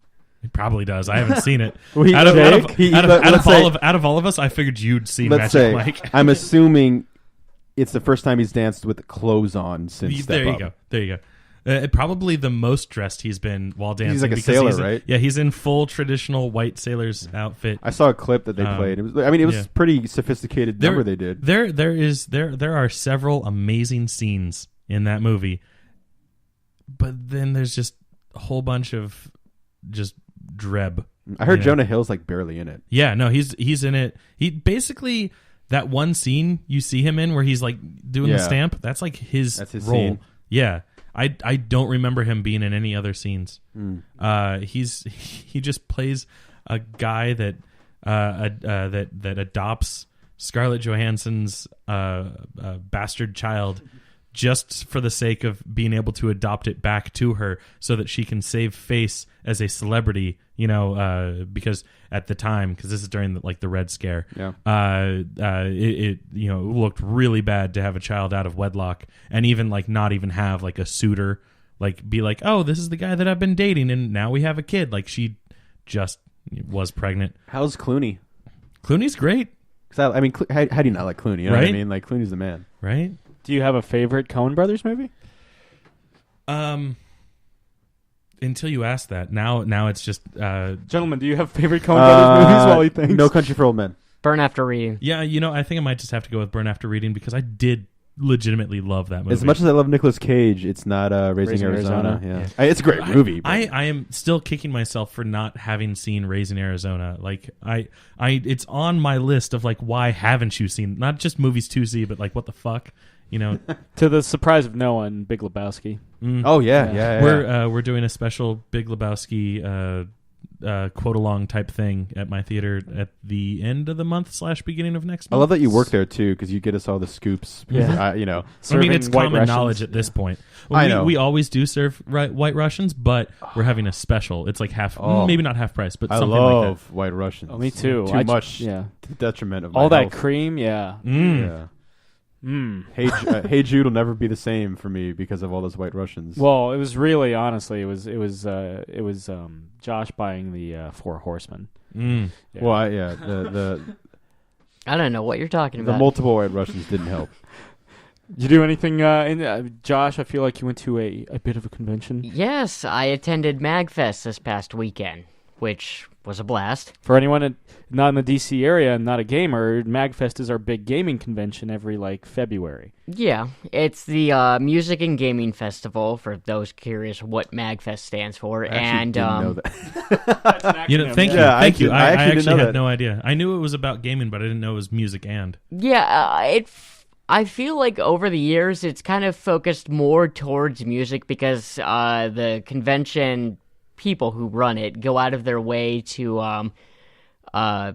He probably does. I haven't seen it. Out of all of us, I figured you'd seen Magic Magic Mike. I'm assuming it's the first time he's danced with clothes on since Step Up. There you go. Probably the most dressed he's been while dancing. He's like a sailor, right? Yeah, he's in full traditional white sailor's outfit. I saw a clip that they played. It was pretty sophisticated number they did. There are several amazing scenes in that movie, but then there's just a whole bunch of just dreb. I heard Jonah Hill's barely in it. Yeah, no, he's in it. He basically, that one scene you see him in where he's doing the stamp, that's his role. Scene. Yeah. I don't remember him being in any other scenes. He just plays a guy that adopts Scarlett Johansson's bastard child just for the sake of being able to adopt it back to her so that she can save face as a celebrity, because at the time, because this is during the Red Scare, it looked really bad to have a child out of wedlock and even not even have a suitor, be like, oh, this is the guy that I've been dating and now we have a kid. She just was pregnant. How's Clooney? Clooney's great. How do you not like Clooney? You know what I mean? Clooney's the man. Right? Do you have a favorite Coen Brothers movie? Until you ask that. Now it's just... Gentlemen, do you have favorite Coen Brothers movies while he thinks? No Country for Old Men. Burn After Reading. Yeah, I think I might just have to go with Burn After Reading because I did legitimately love that movie. As much as I love Nicolas Cage, it's not Raising Arizona. Yeah. It's a great movie. I am still kicking myself for not having seen Raising Arizona. It's on my list of why haven't you seen not just movies to see, but what the fuck, To the surprise of no one, Big Lebowski. Oh yeah. We're doing a special Big Lebowski quote along type thing at my theater at the end of the month / beginning of next month. I love that you work there too because you get us all the scoops. Yeah. It's common knowledge at this point. I know. We always do serve White Russians, but we're having a special. It's half, maybe not half price, but something like that. I love White Russians. Oh, me too. Too much to the detriment of my all health. that cream. Yeah. Yeah. Hey Jude will never be the same for me because of all those White Russians. Well, it was really honestly, it was Josh buying the Four Horsemen. Yeah. Well, the I don't know what you're talking about. The multiple White Russians didn't help. Did you do anything? Josh, I feel like you went to a bit of a convention. Yes, I attended MagFest this past weekend, which was a blast. For anyone not in the DC area and not a gamer, MagFest is our big gaming convention every February. February. Yeah, it's the Music and Gaming Festival, for those curious what MagFest stands for. I didn't know that. That's an acronym, Thank you. I actually actually had that. no idea. I knew it was about gaming, but I didn't know it was music and. Yeah, I feel like over the years it's kind of focused more towards music because the convention people who run it go out of their way to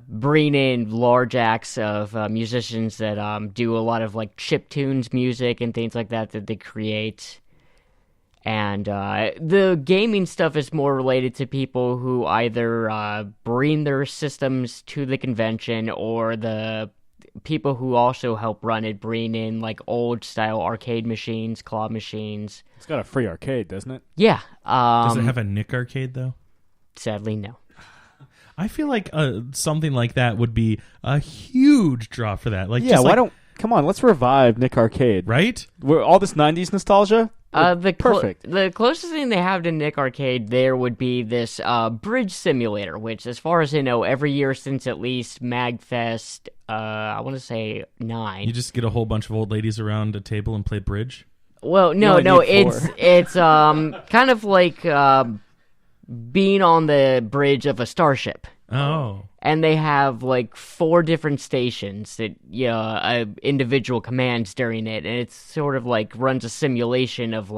bring in large acts of musicians that do a lot of chiptunes music and things like that they create. And the gaming stuff is more related to people who either bring their systems to the convention or the people who also help run it bring in old style arcade machines, claw machines. It's got a free arcade, doesn't it? Yeah. Does it have a Nick arcade though? Sadly, no. I feel like something like that would be a huge draw for that. Come on, let's revive Nick Arcade. Right? All this 90s nostalgia? Perfect. The closest thing they have to Nick Arcade there would be this bridge simulator, which, as far as I know, every year since at least MagFest, I want to say 9. You just get a whole bunch of old ladies around a table and play bridge? Well, no, it's kind of like being on the bridge of a starship. Oh. And they have 4 different stations that individual commands during it, and it's sort of runs a simulation of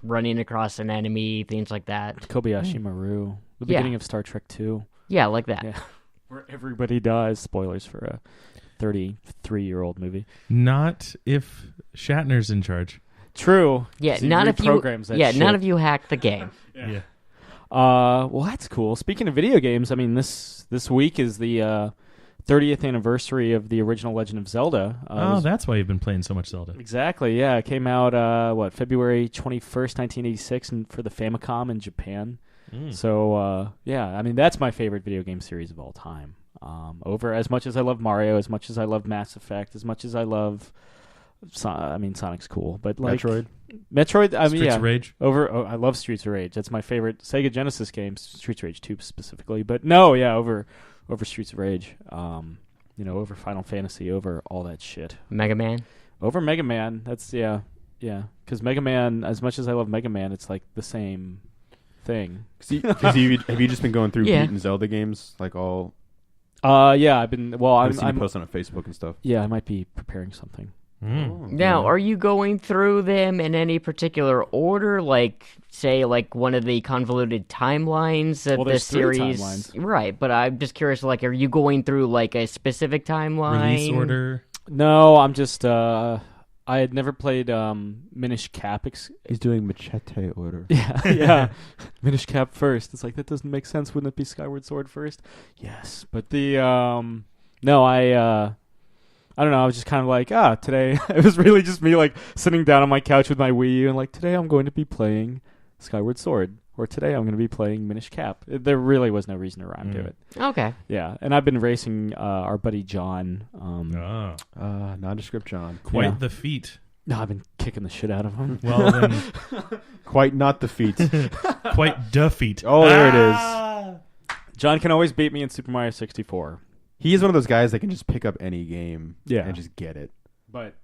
running across an enemy, things like that. Kobayashi Maru, the beginning of Star Trek 2. Yeah, like that. Yeah. Where everybody dies. Spoilers for a 33-year-old movie. Not if Shatner's in charge. True. Yeah, not if you. None of you hack the game. Yeah. Well, that's cool. Speaking of video games, I mean, this week is the 30th anniversary of the original Legend of Zelda. That's why you've been playing so much Zelda. Exactly, yeah. It came out, February 21st, 1986 for the Famicom in Japan. So, I mean, that's my favorite video game series of all time. Over as much as I love Mario, as much as I love Mass Effect, as much as I love... Sonic's cool, but Metroid. I mean, Streets of Rage. I love Streets of Rage. That's my favorite Sega Genesis game, Streets of Rage 2 specifically. But no, over Streets of Rage. Over Final Fantasy, over all that shit. Mega Man. Over Mega Man. That's yeah. Because Mega Man, as much as I love Mega Man, it's the same thing. Have you just been going through beating Zelda games all? Yeah, I've been. Well, I'm posting on Facebook and stuff. Yeah, I might be preparing something. Now, are you going through them in any particular order? Say, one of the convoluted timelines of the series? 3 timelines. Right, but I'm just curious, are you going through, a specific timeline? Release order? No, I'm just, I had never played Minish Cap. He's doing Machete order. Yeah. Minish Cap first. It's like, that doesn't make sense. Wouldn't it be Skyward Sword first? Yes. But the no, I don't know. I was just kind of like, today it was really just me like sitting down on my couch with my Wii U and like, today I'm going to be playing Skyward Sword, or today I'm going to be playing Minish Cap. There really was no reason to rhyme to it. Okay. Yeah, and I've been racing our buddy John. Nondescript John. Quite the feat. No, I've been kicking the shit out of him. Well, then, quite not the feat. quite the feat. Oh, there it is. John can always beat me in Super Mario 64. He is one of those guys that can just pick up any game and just get it. But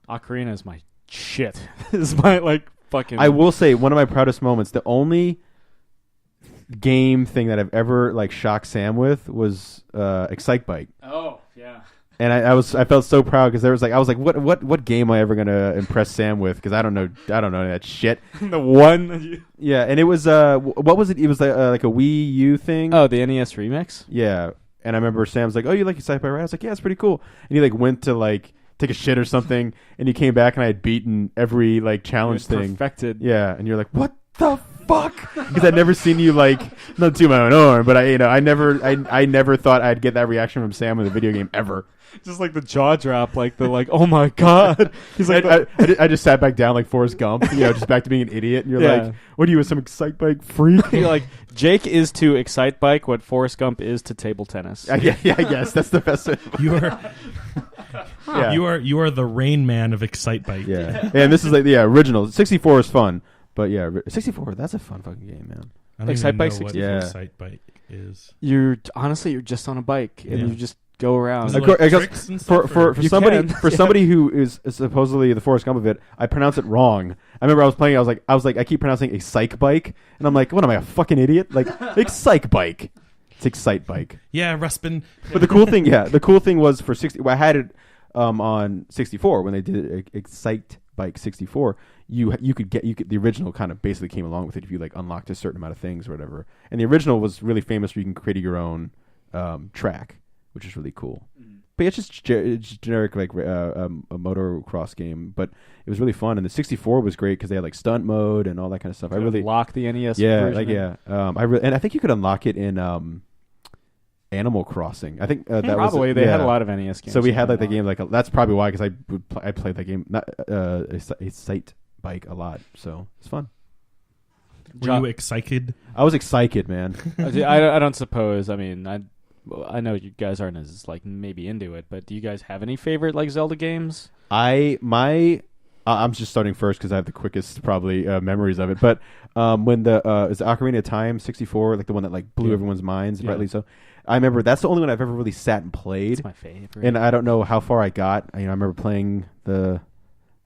Ocarina is my shit. Is my like fucking. I will say one of my proudest moments. The only game thing that I've ever like shocked Sam with was Excite Bike. Oh yeah. And I felt so proud because I was like, what game am I ever gonna impress Sam with? Because I don't know that shit. The one. Yeah, and it was what was it? It was like a Wii U thing. Oh, the NES remix. Yeah, and I remember Sam's like, "Oh, you like Excite Bike, right?" I was like, "Yeah, it's pretty cool." And he like went to like take a shit or something, and he came back and I had beaten every like challenge thing. Perfected. Yeah, and you're like, "What the fuck?" Because I'd never seen you like not to my own arm, but I never thought I'd get that reaction from Sam in a video game ever. Just like the jaw drop, like the like, oh my god. He's like, I just sat back down like Forrest Gump, just back to being an idiot. And you're like, what are you, some Excite Bike freak? You're like, Jake is to Excite Bike what Forrest Gump is to table tennis. Yeah, I guess that's the best way. You are the Rain Man of Excite Bike. Yeah, and this is like the original. 64 is fun, but 64, that's a fun fucking game, man. I don't Excite even Bike know what 64. Excite Bike is. You're just on a bike and you just go around. For somebody who is supposedly the Forrest Gump of it, I pronounce it wrong. I remember I was playing. I was like, I keep pronouncing a psych bike, and I'm like, what am I, a fucking idiot? Like, Excite Bike. It's Excite Bike. Yeah, Ruspin. But the cool thing was for 60. Well, I had it on 64 when they did Excite Bike 64. You could the original kind of basically came along with it if you like unlocked a certain amount of things or whatever. And the original was really famous for you can create your own track, which is really cool. But yeah, it's just generic like a motocross game, but it was really fun. And the 64 was great because they had like stunt mode and all that kind of stuff. I really lock the NES. version. I think you could unlock it in Animal Crossing. I think that probably was, they had a lot of NES games. So we had like the game like that's probably why because I played that game Excite Bike a lot. So it's fun. Were you excited? I was excited, man. I don't suppose. I mean, I know you guys aren't as like maybe into it, but do you guys have any favorite like Zelda games? I'm just starting first because I have the quickest probably memories of it. But when is Ocarina of Time 64 like the one that like blew everyone's minds, rightly so. I remember that's the only one I've ever really sat and played. It's my favorite. And I don't know how far I got. I remember playing the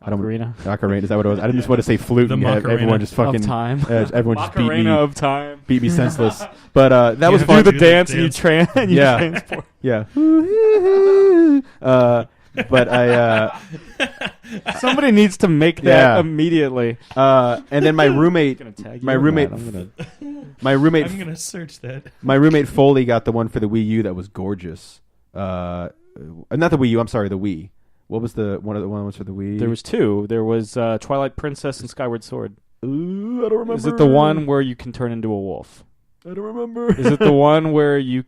Ocarina. Is that what it was? I didn't just want to say flute. And everyone just fucking time. Everyone just beat me. Of time. Beat me senseless. But that was fun. Do the dance and you transport. Yeah. But I somebody needs to make that immediately. And then my roommate I'm gonna search that. My roommate Foley got the one for the Wii U that was gorgeous. Not the Wii U, I'm sorry, the Wii. What was the one of the ones for the Wii? There was two. There was Twilight Princess and Skyward Sword. Ooh, I don't remember. Is it the one where you can turn into a wolf? I don't remember. Is it the one where you're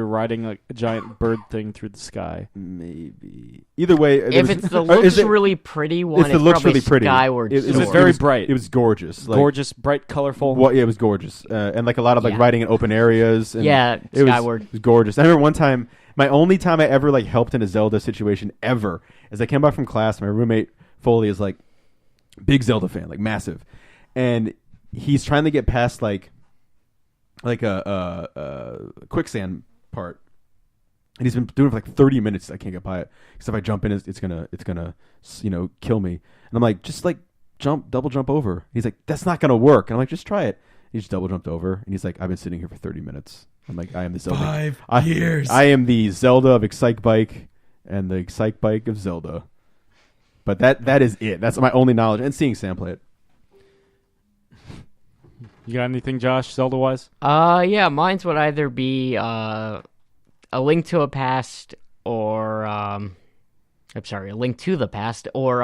riding like a giant bird thing through the sky? Maybe. Either way, it's the looks really pretty one, it's looks probably really pretty. Skyward Sword. It was very bright. It was gorgeous. Gorgeous, bright, colorful. Well, yeah, it was gorgeous. And like a lot of like riding in open areas. And Skyward. It was gorgeous. I remember one time, my only time I ever like helped in a Zelda situation ever is I came back from class. My roommate Foley is like big Zelda fan, like massive, and he's trying to get past like a quicksand part, and he's been doing it for like 30 minutes. I can't get by it because if I jump in, it's gonna kill me. And I'm like, just like double jump over. And he's like, that's not gonna work. And I'm like, just try it. He just double jumped over, and he's like, I've been sitting here for 30 minutes. I'm like, I am the Zelda. 5 years. I am the Zelda of Excite Bike and the Excite Bike of Zelda. But that is it. That's my only knowledge. And seeing Sam play it. You got anything, Josh, Zelda-wise? Yeah, mine's would either be A Link to a Past or I'm sorry, A Link to the Past, or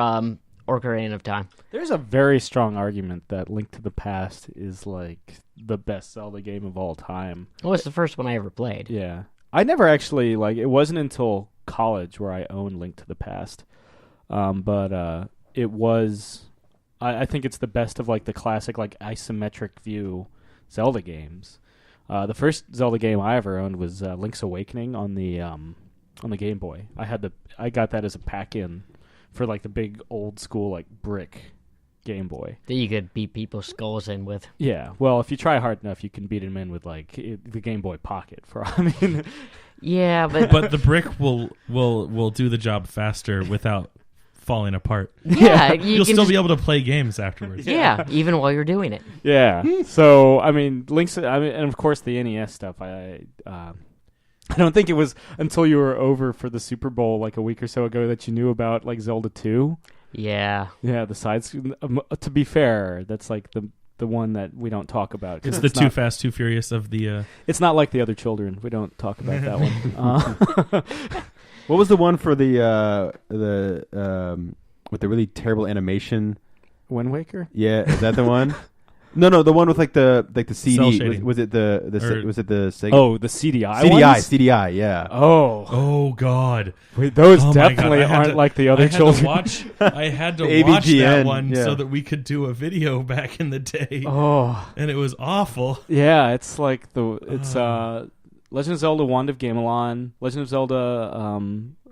Ocarina of Time. There's a very strong argument that Link to the Past is like the best Zelda game of all time. Well, it's the first one I ever played. Yeah. I never actually, it wasn't until college where I owned Link to the Past. But it was, I think it's the best of the classic isometric view Zelda games. The first Zelda game I ever owned was Link's Awakening on the Game Boy. I got that as a pack-in for the big old school brick Game Boy that you could beat people's skulls in with. Yeah, well, if you try hard enough, you can beat them in with the Game Boy Pocket. Yeah, but the brick will do the job faster without falling apart. Yeah, you'll still be able to play games afterwards. Yeah, even while you're doing it. Yeah. So Link's. And of course the NES stuff. I don't think it was until you were over for the Super Bowl a week or so ago that you knew about Zelda 2. Yeah. Yeah, the sides. To be fair, that's the one that we don't talk about. It's the Too Fast, Too Furious of the... It's not like the other children. We don't talk about that one. What was the one for the with the really terrible animation? Wind Waker? Yeah, is that the one? No, the one with the CD. Was it the Sega? Oh, the CDI ones? CDI, yeah. Oh God. Wait, those definitely aren't like the other children. I had to watch that one so that we could do a video back in the day. Oh. And it was awful. Yeah, it's Legend of Zelda Wand of Gamelon, Legend of Zelda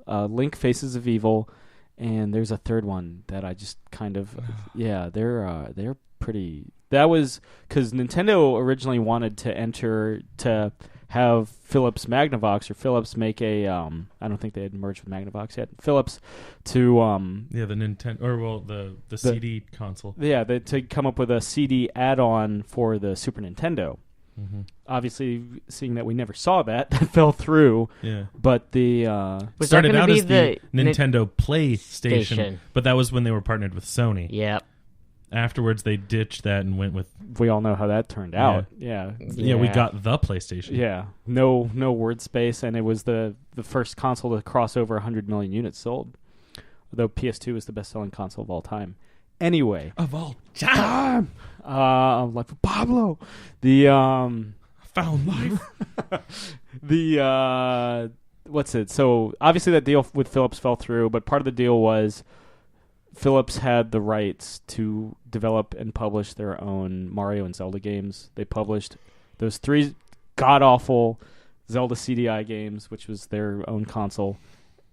Link Faces of Evil, and there's a third one that I just kind of they're pretty. That was because Nintendo originally wanted to have Philips Magnavox or Philips make a I don't think they had merged with Magnavox yet. Philips to the Nintendo or the CD console. Yeah, to come up with a CD add-on for the Super Nintendo. Mm-hmm. Obviously, seeing that we never saw that fell through. Yeah, but the started out as the Nintendo PlayStation, but that was when they were partnered with Sony. Yep. Afterwards, they ditched that and went with. We all know how that turned out. Yeah, we got the PlayStation. Yeah, no word space, and it was the first console to cross over 100 million units sold. Although PS2 is the best-selling console of all time. Anyway, of all time, like Pablo, the found life. What's it? So obviously that deal with Philips fell through, but part of the deal was Philips had the rights to develop and publish their own Mario and Zelda games. They published those 3 god-awful Zelda CDI games, which was their own console,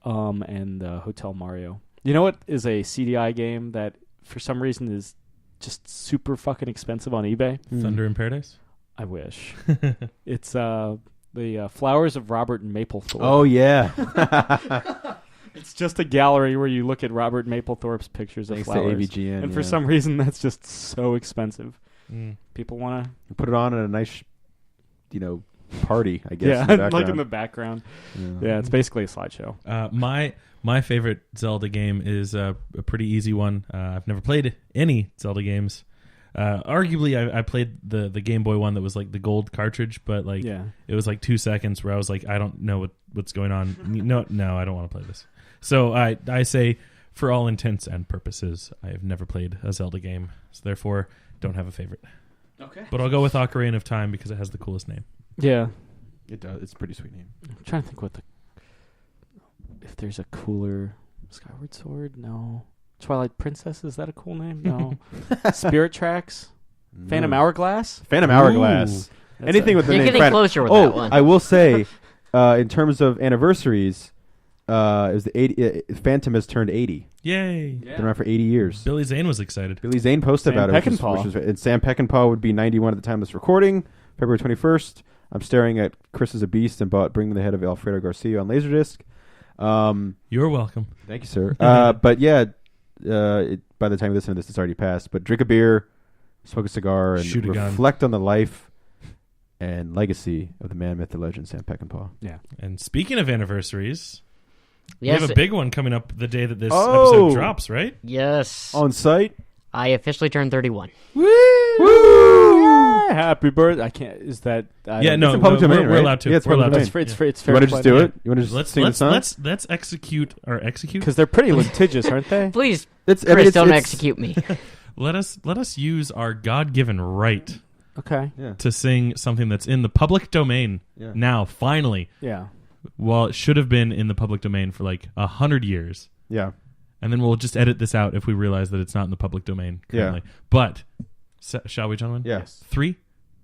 and Hotel Mario. You know what is a CDI game that for some reason is just super fucking expensive on eBay? Thunder in Paradise? I wish. It's the Flowers of Robert Mapplethorpe. Oh, yeah. It's just a gallery where you look at Robert Mapplethorpe's pictures of flowers. Thanks to AVGN, and for some reason, that's just so expensive. People want to... Put it on at a nice, party, I guess. Yeah, like in the background. Yeah, it's basically a slideshow. My favorite Zelda game is a pretty easy one. I've never played any Zelda games. Arguably, I played the Game Boy one that was like the gold cartridge, but it was like 2 seconds where I was like, I don't know what's going on. No, I don't want to play this. So I say, for all intents and purposes, I have never played a Zelda game, so therefore don't have a favorite. Okay. But I'll go with Ocarina of Time because it has the coolest name. Yeah. It does. It's a pretty sweet name. I'm trying to think if there's a cooler Skyward Sword. No. Twilight Princess, is that a cool name? No. Spirit Tracks? No. Phantom Hourglass? Phantom Hourglass. Anything with the name. You're getting closer with that one. I will say, in terms of anniversaries, it was the 80. Phantom has turned 80. Yay! Been around for 80 years. Billy Zane was excited. Billy Zane posted about it, and Sam Peckinpah would be 91 at the time of this recording, February 21st. I'm staring at Chris as a Beast and bought Bring Me the Head of Alfredo Garcia on Laserdisc. You're welcome. Thank you, sir. But yeah, by the time you listen to this, it's already passed. But drink a beer, smoke a cigar, and reflect on the life and legacy of the man, myth, the legend, Sam Peckinpah. Yeah. And speaking of anniversaries, yes, we have a big one coming up the day that this episode drops, right? Yes. On site? I officially turned 31. Woo! Woo! happy birthday. I can't. Is that? It's a public domain, we're right? allowed to. Yeah, it's we're public allowed domain. to. It's You fair. want to just do it? You want to just sing the song? Let's execute because they're pretty litigious, aren't they? Please, Chris, don't execute me. Let us use our God-given right. Okay. Yeah. To sing something that's in the public domain now, finally. Yeah. Well, it should have been in the public domain for like 100 years. Yeah. And then we'll just edit this out if we realize that it's not in the public domain currently. Yeah. But, shall we, gentlemen? Yes. 3,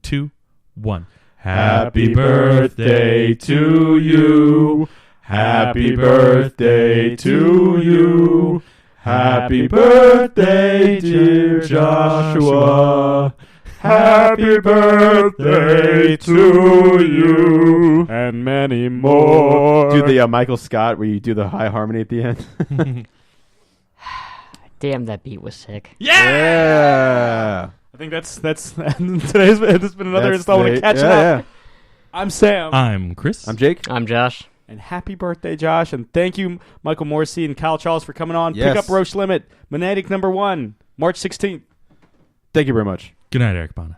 2, 1. Happy birthday to you. Happy birthday to you. Happy birthday, dear Joshua. Happy birthday to you. And many more. Do the Michael Scott where you do the high harmony at the end. Damn, that beat was sick. Yeah. I think that's today's. It's been another installment of Catching Up. Yeah. I'm Sam. I'm Chris. I'm Jake. I'm Josh. And happy birthday, Josh. And thank you, Michael Moreci and Kyle Charles, for coming on. Yes. Pick up Roche Limit, Monadic #1, March 16th. Thank you very much. Good night, Eric Bana.